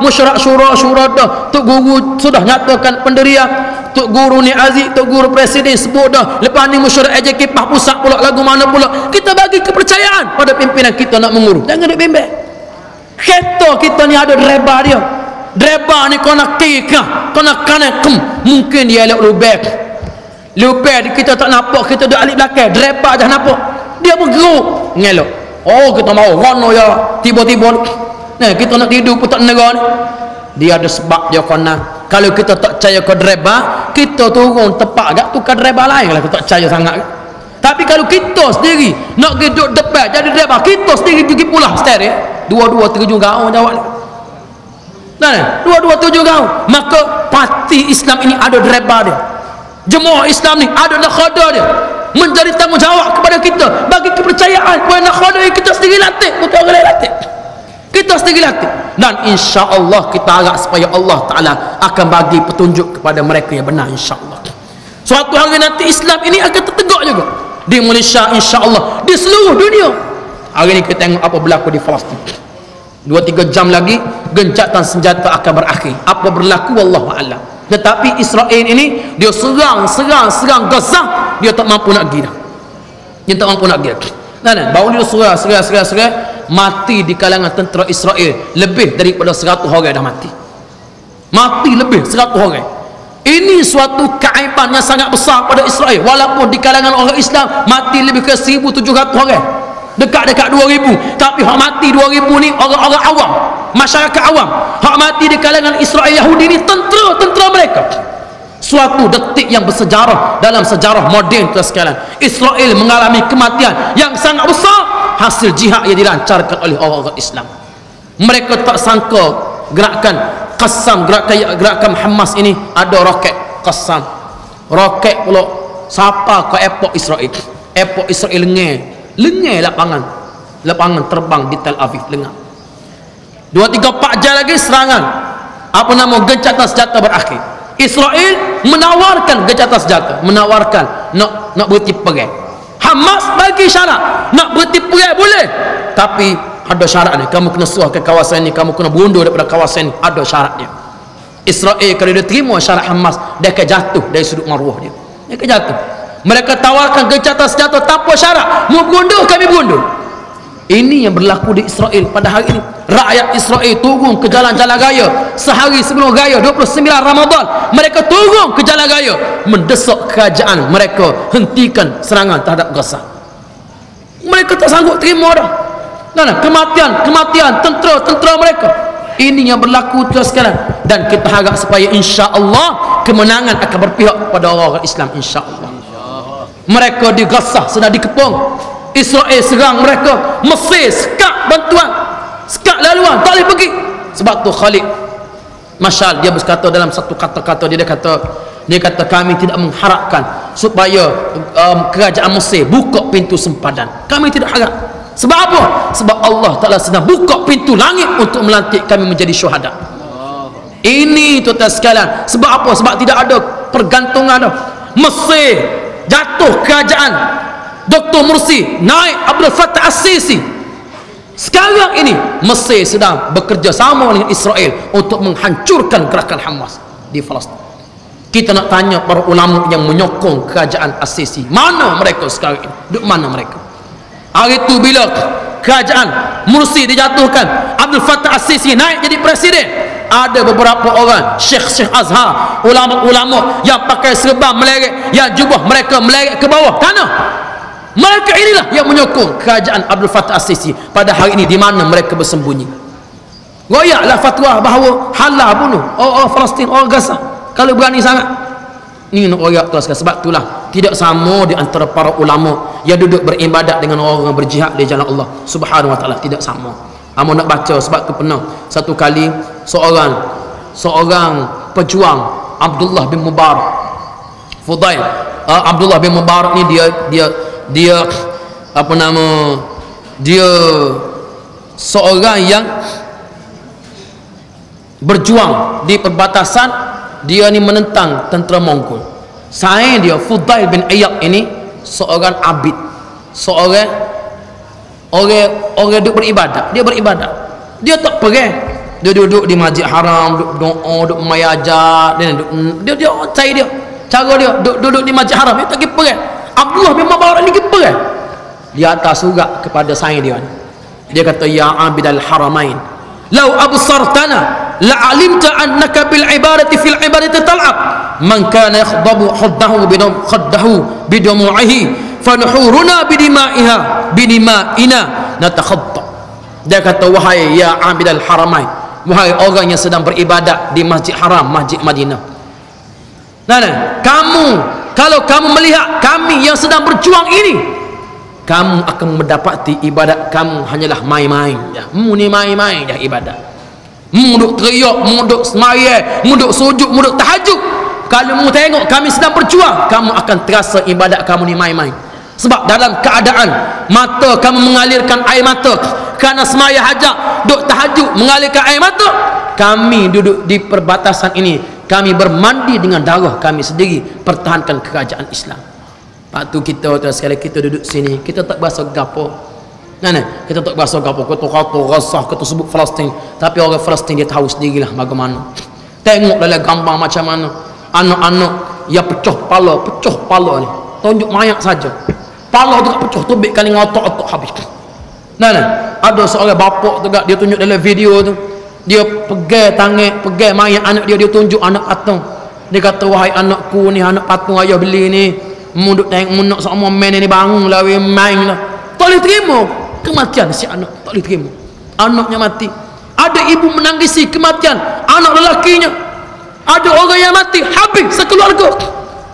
mesyuarat syura dah. Tok guru sudah nyatakan pendirian. Tok guru ni Aziz, tok guru presiden sebut dah. Lepas ni mesyuarat AJK pusat pula lagu mana pula. Kita bagi kepercayaan pada pimpinan kita nak mengurus. Jangan duk bimbang. Kereta kita ni ada driver dia. Driver ni kena kira, kena kanan kem. Mungkin dia elok lubek kita tak nampak, kita duduk alik belakang, driver dah nampak. Dia bergeruk ngelok. Oh kita mau rono ya tiba-tiba nah kita nak tidur pun tak negara ni. Dia ada sebab dia kena. Kalau kita tak percaya ke driver, kita turun tepak agak tukar driver lain lah, kita tak percaya sangat. Tapi kalau kita sendiri nak duduk depan jadi driver, kita sendiri pergi pula steering, dua-dua terjun gaung jawab ni. Nah, dua-dua tujuh gaung. Maka parti Islam ini ada driver dia. Jemaah Islam ni ada nakhoda dia. Menjadi tanggungjawab kepada kita, bagi kepercayaan kepada nakhoda yang kita sendiri latih, bukan orang lain latih. Kita sendiri latih. Dan insya-Allah kita harap supaya Allah Taala akan bagi petunjuk kepada mereka yang benar, insya-Allah. Suatu hari nanti Islam ini akan tertegak juga di Malaysia, insya-Allah, di seluruh dunia. Hari ini kita tengok apa berlaku di Palestin. 2-3 jam lagi gencatan senjata akan berakhir. Apa berlaku wallahu a'lam. Tetapi Israel ini dia serang Gaza, dia tak mampu nak pergi dah. Dia tak mampu nak pergi. Baru dia serang mati di kalangan tentera Israel lebih daripada 100 orang dah mati. Mati lebih 100 orang. Ini suatu keaiban yang sangat besar pada Israel. Walaupun di kalangan orang Islam mati lebih ke 1,700 orang, dekat-dekat 2,000, tapi hak mati 2,000 ni orang-orang awam, masyarakat awam. Hak mati di kalangan Israel Yahudi ni tentera mereka. Suatu detik yang bersejarah dalam sejarah moden tu sekalian. Israel mengalami kematian yang sangat besar hasil jihad yang dilancarkan oleh orang-orang Islam. Mereka tak sangka gerakan Qassam, gerakan Hamas ini ada roket Qassam. Roket pula sapa ke airport Israel. Airport Israel lengai lapangan terbang di Tel Aviv lengang. 2-3-4 jam lagi serangan gencatan senjata berakhir. Israel menawarkan gencatan senjata, menawarkan nak berhenti perang. Hamas bagi syarat nak berhenti perang boleh, tapi ada syaratnya. Kamu kena serah ke kawasan ini, kamu kena mundur daripada kawasan ini, ada syaratnya. Israel kalau dia terima syarat Hamas, dia akan jatuh dari sudut maruah dia akan jatuh. Mereka tawarkan gencatan senjata tanpa syarat, mau berundur kami berundur. Ini yang berlaku di Israel pada hari ini. Rakyat Israel turun ke jalan-jalan raya sehari sebelum raya 29 Ramadan. Mereka turun ke jalan raya mendesak kerajaan mereka hentikan serangan terhadap Gaza. Mereka tak sanggup terima dah. Kematian tentera mereka. Ini yang berlaku tuan sekalian. Dan kita harap supaya insya-Allah kemenangan akan berpihak kepada orang-orang Islam, insya-Allah. Mereka di Gaza sedang dikepung. Israel serang mereka. Mesir sekat bantuan, sekat laluan, tak boleh pergi. Sebab tu Khalid Mashal dia berkata dalam satu kata-kata, dia kata kami tidak mengharapkan supaya kerajaan Mesir buka pintu sempadan. Kami tidak harap. Sebab apa? Sebab Allah Ta'ala sedang buka pintu langit untuk melantik kami menjadi syuhada. Ini tuan-tuan sekalian. Sebab apa? Sebab tidak ada pergantungan dah. Mesir jatuh kerajaan Dr. Mursi, naik Abdul Fattah As-Sisi. Sekarang ini Mesir sedang bekerja sama dengan Israel untuk menghancurkan gerakan Hamas di Palestin. Kita nak tanya para ulama yang menyokong kerajaan As-Sisi, mana mereka sekarang ini? Duk mana mereka? Hari itu bila kerajaan Mursi dijatuhkan, Abdul Fattah As-Sisi naik jadi presiden, ada beberapa orang syekh-syekh Azhar, ulama-ulama yang pakai serban meleret, yang jubah mereka meleret ke bawah tanah. Mereka inilah yang menyokong kerajaan Abdul Fattah As-Sisi pada hari ini, di mana mereka bersembunyi. Royaklah fatwa bahawa halal bunuh orang Palestin, orang Gaza kalau berani sangat. Ini nak royak teruskan. Sebab itulah tidak sama di antara para ulama yang duduk beribadat dengan orang yang berjihad di jalan Allah Subhanahu wa taala, tidak sama. Amo nak baca sebab tu pernah satu kali seorang pejuang Abdullah bin Mubarak Fudail, Abdullah bin Mubarak ni dia apa nama, dia seorang yang berjuang di perbatasan. Dia ni menentang tentera Mongol. Saya dia Fudail bin Iyad ini seorang abid, seorang orang duduk beribadat. Dia beribadat, dia tak pergi, dia duduk di Masjid Haram, duduk doa, duduk mayajat, dia cara dia duduk di Masjid Haram, dia tak pergi. Abdullah bin Mubarak ni pergi. Dia atas surat kepada saya dia kata, ya abidal haramain, lau absartana la'alimta annaka bil ibadati fil ibadati tal'ab man kana yakhdabu khaddahu bidumu'ihi fanuhuruna bidima'ina natakhadda. Dia kata, wahai ya abidal haramain, wahai orang yang sedang beribadat di Masjid Haram, Masjid Madinah, kamu, kalau kamu melihat kami yang sedang berjuang ini, kamu akan mendapati ibadat kamu hanyalah main-main je. Ni main-main je ibadat. Muduk teriak, muduk semaya, muduk sujud, muduk tahajud. Kalau mu tengok kami sedang berjuang, kamu akan terasa ibadat kamu ni main-main. Sebab dalam keadaan mata kamu mengalirkan air mata kerana semaya hajat, duk tahajud mengalirkan air mata, kami duduk di perbatasan ini, kami bermandi dengan darah kami sendiri pertahankan kerajaan Islam. Lepas tu kita sekali kita duduk sini, kita tak berasa gapo. Kita tak berasa gapo, kita kata rasah, kita sebut Palestin, tapi orang Palestin dia tahu sendirilah bagaimana. Tengok dalam gambar macam mana anak-anak yang pecah pala ni, tunjuk mayat saja, pala tu tak pecah, tubik kali ngotok-otok habis. Ada seorang bapak tu dia tunjuk dalam video tu, dia pegang mayat anak dia tunjuk anak patung. Dia kata, wahai anakku ni, anak patung ayah beli ni, munduk tengok munak sama main ni, bangun lah main lah. Tak boleh terima kematian si anak, tak boleh terima anaknya mati. Ada ibu menangisi kematian anak lelakinya. Ada orang yang mati habis sekeluarga.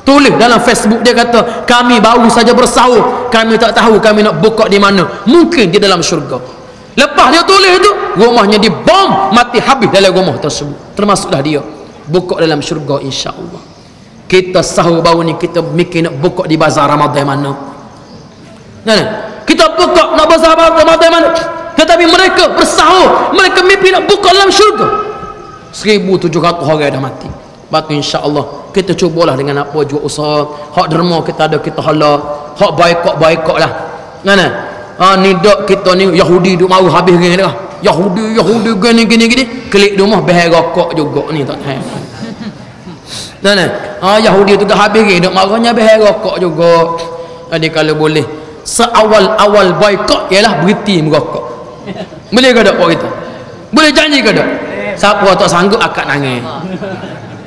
Tulis dalam Facebook, dia kata, kami baru saja bersahur, kami tak tahu kami nak buka di mana, mungkin di dalam syurga. Lepas dia tulis tu, rumahnya dibom, mati habis dalam rumah tersebut, termasuklah dia buka dalam syurga insya-Allah. Kita sahur baru ni, kita mikir nak buka di bazar Ramadan mana. Kita buka nak bazar Ramadan mana, tetapi mereka bersahur, mereka mimpi nak buka dalam syurga. 1,700 orang dah mati. Lepas tu insya-Allah kita cubalah dengan apa jua usaha. Hak derma kita ada, kita hala. Hak baikok lah. Ni dak kita ni Yahudi duk maru habis gini dah. Yahudi gini. Klik rumah behel rokok juga ni tak tahu. Yahudi tu dah habis gini, duk marahnya behel rokok juga. Jadi kalau boleh seawal-awal boikot ialah berhenti merokok. Boleh ke tak buat kita? Boleh janji ke tak? Siapa tak sanggup akak nangis.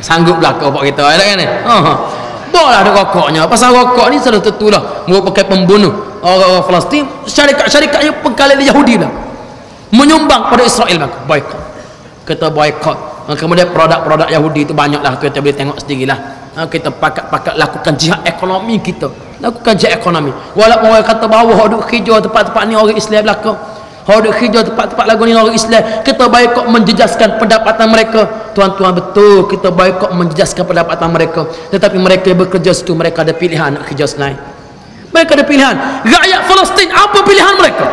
Sanggup belakang buat kita kan ni. Bolehlah ada rokoknya. Pasal rokok ni sudah tentulah merupakan pembunuh orang Palestin. Syarikat-syarikatnya pengkali Yahudi lah, menyumbang pada Israel. Maka boikot, kita boikot. Kemudian produk-produk Yahudi itu banyaklah, kita boleh tengok sendirilah. Kita pakat lakukan jihad ekonomi, kita lakukan jihad ekonomi. Walaupun orang kata bahawa hak duk hijau tempat-tempat ni orang Islam belakang, hak duk hijau tempat-tempat lagu ni orang Islam, kita boikot menjejaskan pendapatan mereka. Tuan-tuan, betul kita boikot menjejaskan pendapatan mereka, tetapi mereka bekerja situ, mereka ada pilihan nak kerja selain. Mereka ada pilihan. Rakyat Palestin, apa pilihan mereka?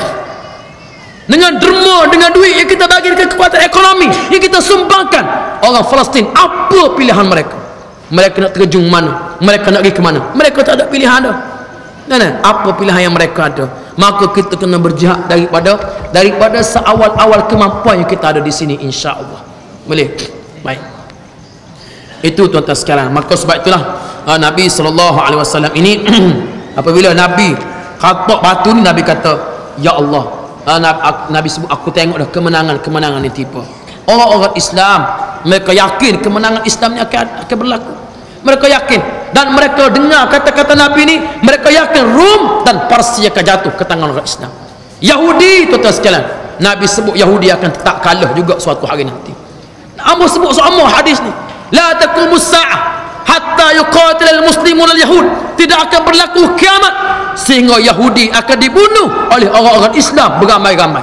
Dengan derma, dengan duit yang kita bagi, dengan kekuatan ekonomi yang kita sumbangkan, orang Palestin apa pilihan mereka? Mereka nak terjun mana? Mereka nak pergi ke mana? Mereka tak ada pilihan dah. Apa pilihan yang mereka ada? Maka kita kena berjihad daripada seawal-awal kemampuan yang kita ada di sini, insya-Allah. Boleh? Baik. Itu tuan-tuan sekalian. Maka sebab itulah Nabi SAW ini apabila Nabi khatab batu ni, Nabi kata, ya Allah, Nabi sebut, aku tengok dah kemenangan ni tiba. Orang-orang Islam Mereka yakin kemenangan Islam ni akan berlaku. Mereka yakin, dan mereka dengar kata-kata Nabi ni, mereka yakin Rom dan Parsia akan jatuh ke tangan orang Islam. Yahudi, tuan-tuan sekalian, Nabi sebut Yahudi akan tak kalah juga suatu hari nanti. Nabi sebut semua hadis ni, la taqumus sa'ah hatta yuqatil al-muslimun al-yahud, tidak akan berlaku kiamat sehingga Yahudi akan dibunuh oleh orang-orang Islam beramai-ramai.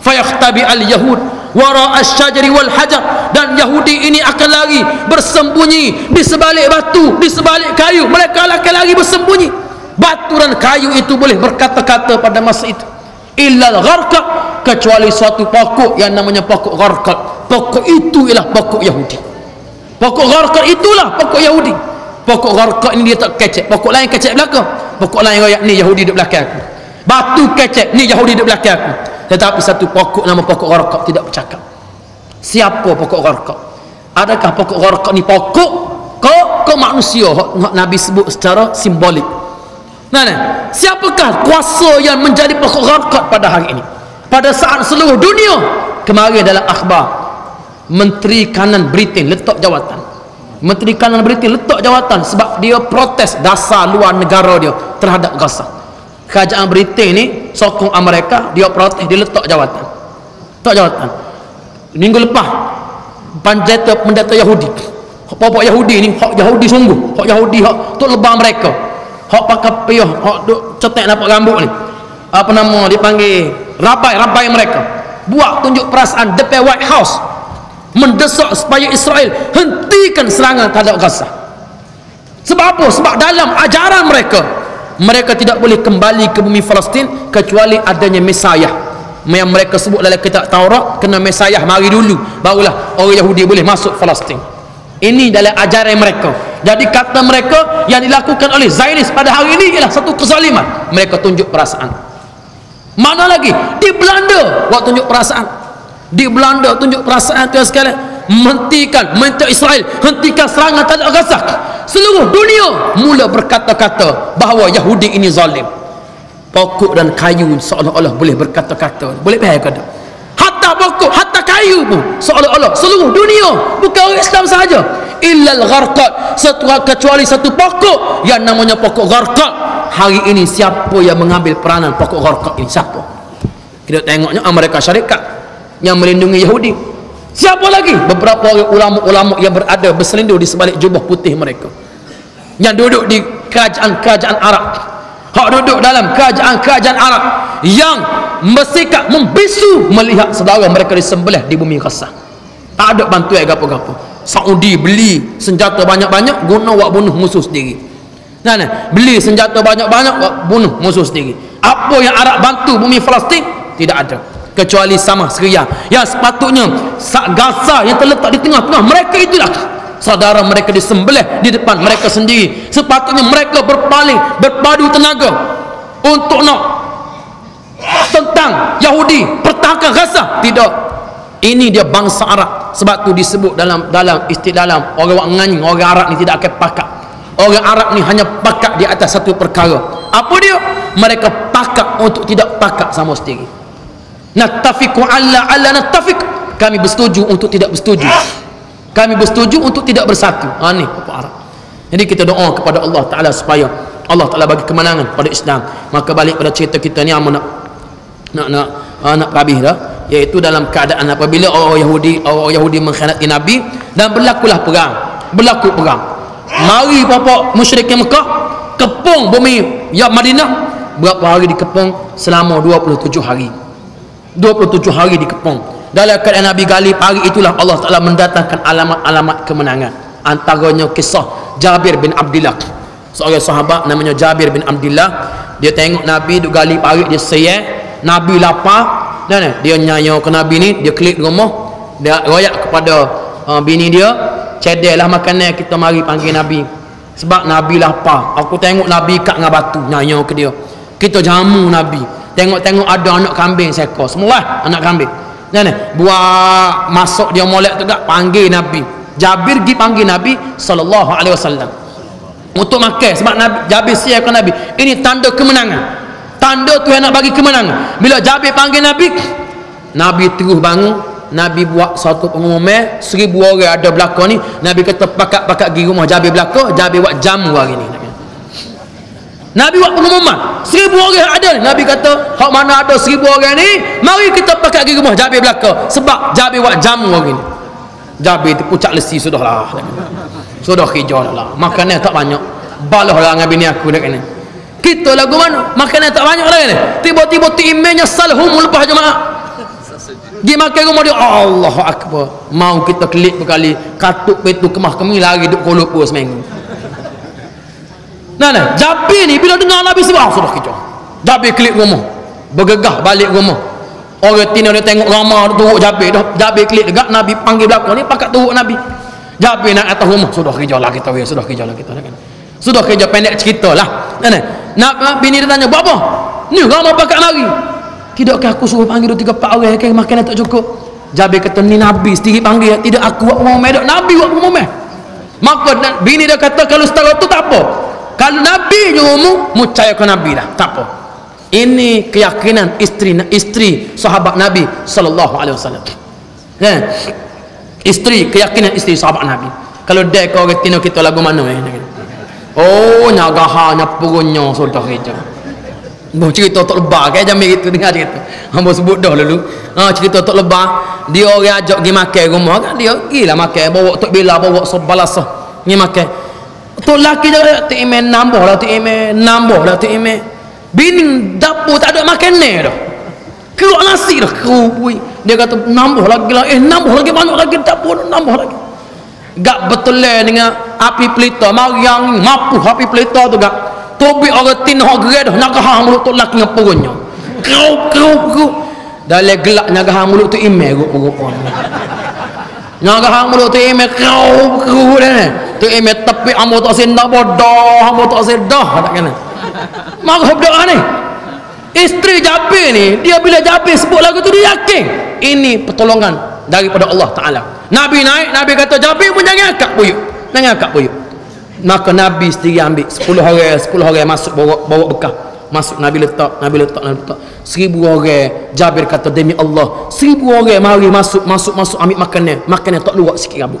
Fayakhtabi al-yahud wara asy-syajari wal hajar, dan Yahudi ini akan lari bersembunyi di sebalik batu, di sebalik kayu. Mereka akan lari bersembunyi. Batu dan kayu itu boleh berkata-kata pada masa itu. Illal gharqad, kecuali suatu pokok yang namanya pokok gharqad. Pokok itu ialah pokok Yahudi. Pokok gharqad itulah pokok Yahudi. Pokok gharqad ini dia tak kecek. Pokok lain kecek belakang. Pokok lain royak ni Yahudi duduk belakang aku. Batu kecek ni Yahudi duduk belakang aku. Tetapi satu pokok nama pokok gharqad tidak bercakap. Siapa pokok gharqad? Adakah pokok gharqad ni pokok ke manusia Nabi sebut secara simbolik? Nah, siapakah kuasa yang menjadi pokok gharqad pada hari ini? Pada saat seluruh dunia, kemarin dalam akhbar, Menteri Kanan Britain letak jawatan. Menteri Kanan Britain letak jawatan sebab dia protes dasar luar negara dia terhadap Gaza. Kerajaan Britain ni sokong Amerika, dia protes, dia letak jawatan. Letak jawatan. Minggu lepas, pendeta Yahudi, pokok Yahudi ni, hak Yahudi sungguh, hak Yahudi hak tu lebah mereka. Hak pakai piyah, hak duk cetek nampak rambut ni, apa nama dipanggil, rabai mereka buat tunjuk perasaan depan White House, mendesak supaya Israel hentikan serangan terhadap Gaza. Sebab apa? Sebab dalam ajaran mereka tidak boleh kembali ke bumi Palestin kecuali adanya Mesiah yang mereka sebut dalam kitab Taurat, kena Mesiah mari dulu barulah orang Yahudi boleh masuk Palestin. Ini dalam ajaran mereka. Jadi kata mereka yang dilakukan oleh Zionis pada hari ini ialah satu kezaliman. Mereka tunjuk perasaan. Mana lagi? Di Belanda buat tunjuk perasaan. Di Belanda tunjuk perasaan tu sekalian. Minta Israel hentikan serangan terhadap Gaza. Seluruh dunia mula berkata-kata bahawa Yahudi ini zalim. Pokok dan kayu seolah-olah boleh berkata-kata. Boleh faham ke tak? Hatta pokok, hatta kayu pun seolah-olah seluruh dunia, bukan orang Islam sahaja, illal gharqad, kecuali satu pokok yang namanya pokok gharqad. Hari ini siapa yang mengambil peranan pokok gharqad ini? Siapa? Kita tengoknya Amerika Syarikat yang melindungi Yahudi. Siapa lagi? Beberapa orang ulama-ulama yang berada berselindung di sebalik jubah putih mereka, yang duduk di kerajaan-kerajaan Arab, hak duduk dalam kerajaan-kerajaan Arab yang bersikap membisu melihat saudara mereka disembelih di bumi Gaza. Tak ada bantuan gapo-gapo. Saudi beli senjata banyak-banyak guna buat bunuh musuh sendiri. Nah, beli senjata banyak-banyak buat bunuh musuh sendiri. Apa yang Arab bantu bumi Palestin? Tidak ada, kecuali sama Syria yang sepatutnya Gaza yang terletak di tengah-tengah mereka itulah saudara mereka disembelih di depan mereka sendiri. Sepatutnya mereka berpadu tenaga untuk nak tentang Yahudi, pertahankan Gaza. Tidak, ini dia bangsa Arab. Sebab tu disebut dalam istilah orang nganying, orang Arab ni tidak akan pakat. Orang Arab ni hanya pakat di atas satu perkara. Apa dia? Mereka pakat untuk tidak pakat sama sendiri. Nattafiqu alla nattafiq, kami bersetuju untuk tidak bersetuju. Kami bersetuju untuk tidak bersatu. Ni apa Arab. Jadi kita doa kepada Allah Ta'ala supaya Allah Ta'ala bagi kemenangan pada Islam. Maka balik pada cerita kita ni, nak habis dah, iaitu dalam keadaan apabila orang Yahudi mengkhianati Nabi dan berlaku perang. Mari bapak musyrikin Mekah kepung bumi ya Madinah. Berapa hari dikepung? Selama 27 hari. 27 hari dikepung. Dalam keadaan Nabi galib, hari itulah Allah Ta'ala mendatangkan alamat-alamat kemenangan. Antaranya kisah Jabir bin Abdillah, seorang sahabat namanya Jabir bin Abdillah. Dia tengok Nabi duk galib hari, dia sayang, Nabi lapar, dan dia nyanyi ke Nabi ni, dia klik rumah, dia royak kepada bini dia, cedelah makanan kita mari panggil Nabi sebab Nabi lapar. Aku tengok Nabi kat dengan batu, nyanyi ke dia, kita jamu Nabi. Tengok-tengok ada anak kambing seekor, semua anak kambing. Buat masuk dia molek tu tak, panggil Nabi. Jabir pergi panggil Nabi sallallahu alaihi wasallam untuk makan, sebab Nabi Jabir siapkan Nabi. Ini tanda kemenangan, tanda Tuhan nak bagi kemenangan. Bila Jabir panggil Nabi, Nabi terus bangun, Nabi buat satu pengumuman 1000 orang ada belakang ni. Nabi kata pakat-pakat pergi rumah Jabir belakang, Jabir buat jamu hari ni. Nabi buat pengumuman 1000 orang ada ni. Nabi kata hak mana ada 1000 orang ni, mari kita pakat pergi rumah Jabir belakang, sebab Jabir buat jamu hari ni. Jabir tu pucak lesi sudahlah. Sudah kerja lah. Makanan tak banyak. Balah lah dengan bini aku dah kena. Kita lagu mana? Makanan tak banyak lah ni. Tiba-tiba timnya salhum lepas jemaah. Dia makan rumah dia, Allahu Akbar. Mau kita klik berkali, katuk petu kemah kami lari duk kolok pun seminggu. Nah, Jabir ni bila dengar Nabi sebab sudah kerja. Jabir klik rumah, bergegah balik rumah. Orang tina dia tengok ramah turuk Jabir dah. Jabir klik dekat Nabi panggil belakang ni pakat turuk Nabi. Jabir nak atas rumah, sudah kerja lah kita, sudah kerja lah kita kan. Sudah kerja pendek cerita lah. Nah, bini dia tanya, "Buat apa? Ni ramah pakat mari." "Tidakkah aku suruh panggil 3-4 orang yang makan tak cukup?" Jabir kata, "Ni Nabi sendiri panggil, tidak aku buat pengumuman, Nabi buat pengumuman." Maka bini dia kata, kalau setara tu tak apa. Kalau Nabi nyuruhmu, percayakan Nabi lah, tak apa. Ini keyakinan isteri sahabat Nabi sallallahu alaihi wasallam. Isteri, keyakinan isteri sahabat Nabi. Kalau dia kau orang tino kita lagu mana oh nyagaha nyapurunnya sudah kerja. Boh cerita tok lebah kan jam gitu dengar cerita. Hamba sebut dah dulu. Cerita tok lebah, dia orang ajak pergi makan rumah kan, dia gilah makan, bawa tok bila, bawa sebalasah pergi makan. Tok laki dia tak imen nambah lah, tak imen nambah lah, tak imen. Bini dapur tak ada makanan dah. Keluar nasi dah kerupui. Dia kata nambah lagi lah, nambah lagi, banyak lagi dapur, nambah lagi. Gak betul dengan api pelita, mariang mapuh api pelita tu gak. Tobik orang tin hok gered nak hang mulut tu laki ngapurunnya. Keruk. Dalam gelak nak hang mulut tu imeh rupa-rupa. Nak hang mulut tu imeh keruk dah. Tu imeh tepi ambo tak sendak bodoh, ambo tak sedah tak kena. Marhab doa ni. Isteri Jabir ni, dia bila Jabir sebut lagu tu dia yakin ini pertolongan daripada Allah Taala. Nabi naik, Nabi kata Jabir pun jangan akak buyuk. Jangan akak buyuk. Maka Nabi sendiri ambil 10 orang masuk bawa bekah. Masuk Nabi letak 1000 orang. Jabir kata demi Allah 1000 orang mari masuk ambil makanan tak luak sikit rambut.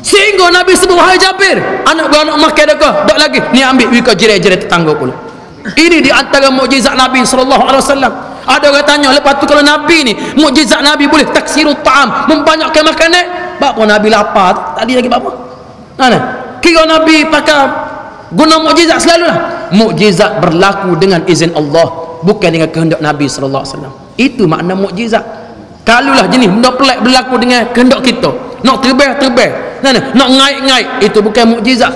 Sehingga Nabi sebut, "Wahai Jabir, anak-anak makan dah dak lagi, ni ambil wika jiran-jiran tetangga pula." Ini di antara mukjizat Nabi sallallahu alaihi wasallam. Ada orang tanya, lepas tu kalau Nabi ni mukjizat Nabi boleh taksirut ta'am, membanyakkan makanan, apa Nabi lapar tadi lagi apa? Nah, kira Nabi pakai guna mukjizat selalulah. Mukjizat berlaku dengan izin Allah, bukan dengan kehendak Nabi sallallahu alaihi wasallam. Itu makna mukjizat. Kalulah jenis benda pelik berlaku dengan kehendak kita, nak terbang, nak ngaik, itu bukan mukjizat.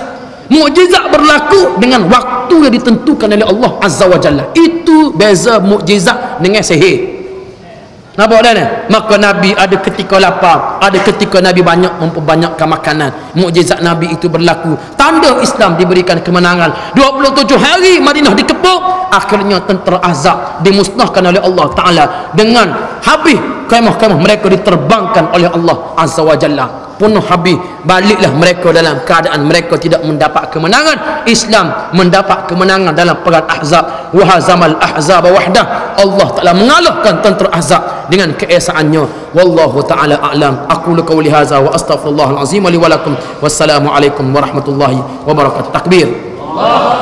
Mukjizat berlaku dengan waktu yang ditentukan oleh Allah Azza wa Jalla. Itu beza mukjizat dengan sihir. Nampak dah ni? Maka Nabi ada ketika lapar, ada ketika Nabi banyak memperbanyakkan makanan. Mukjizat Nabi itu berlaku. Tanda Islam diberikan kemenangan. 27 hari Madinah dikepung, akhirnya tentera Ahzab dimusnahkan oleh Allah Ta'ala. Dengan habis kemah-kemah mereka diterbangkan oleh Allah Azza wa Jalla. Penuh habis, baliklah mereka dalam keadaan mereka tidak mendapat kemenangan. Islam mendapat kemenangan dalam perang Ahzab. Wa hazamal ahzaba wahdah. Allah Ta'ala mengalahkan tentera Ahzab dengan keesaannya. Wallahu ta'ala a'lam. Aqulu qawli hadza wa astaghfirullahal azim li wa lakum. Wassalamu alaikum warahmatullahi wabarakatuh. Takbir. Allah.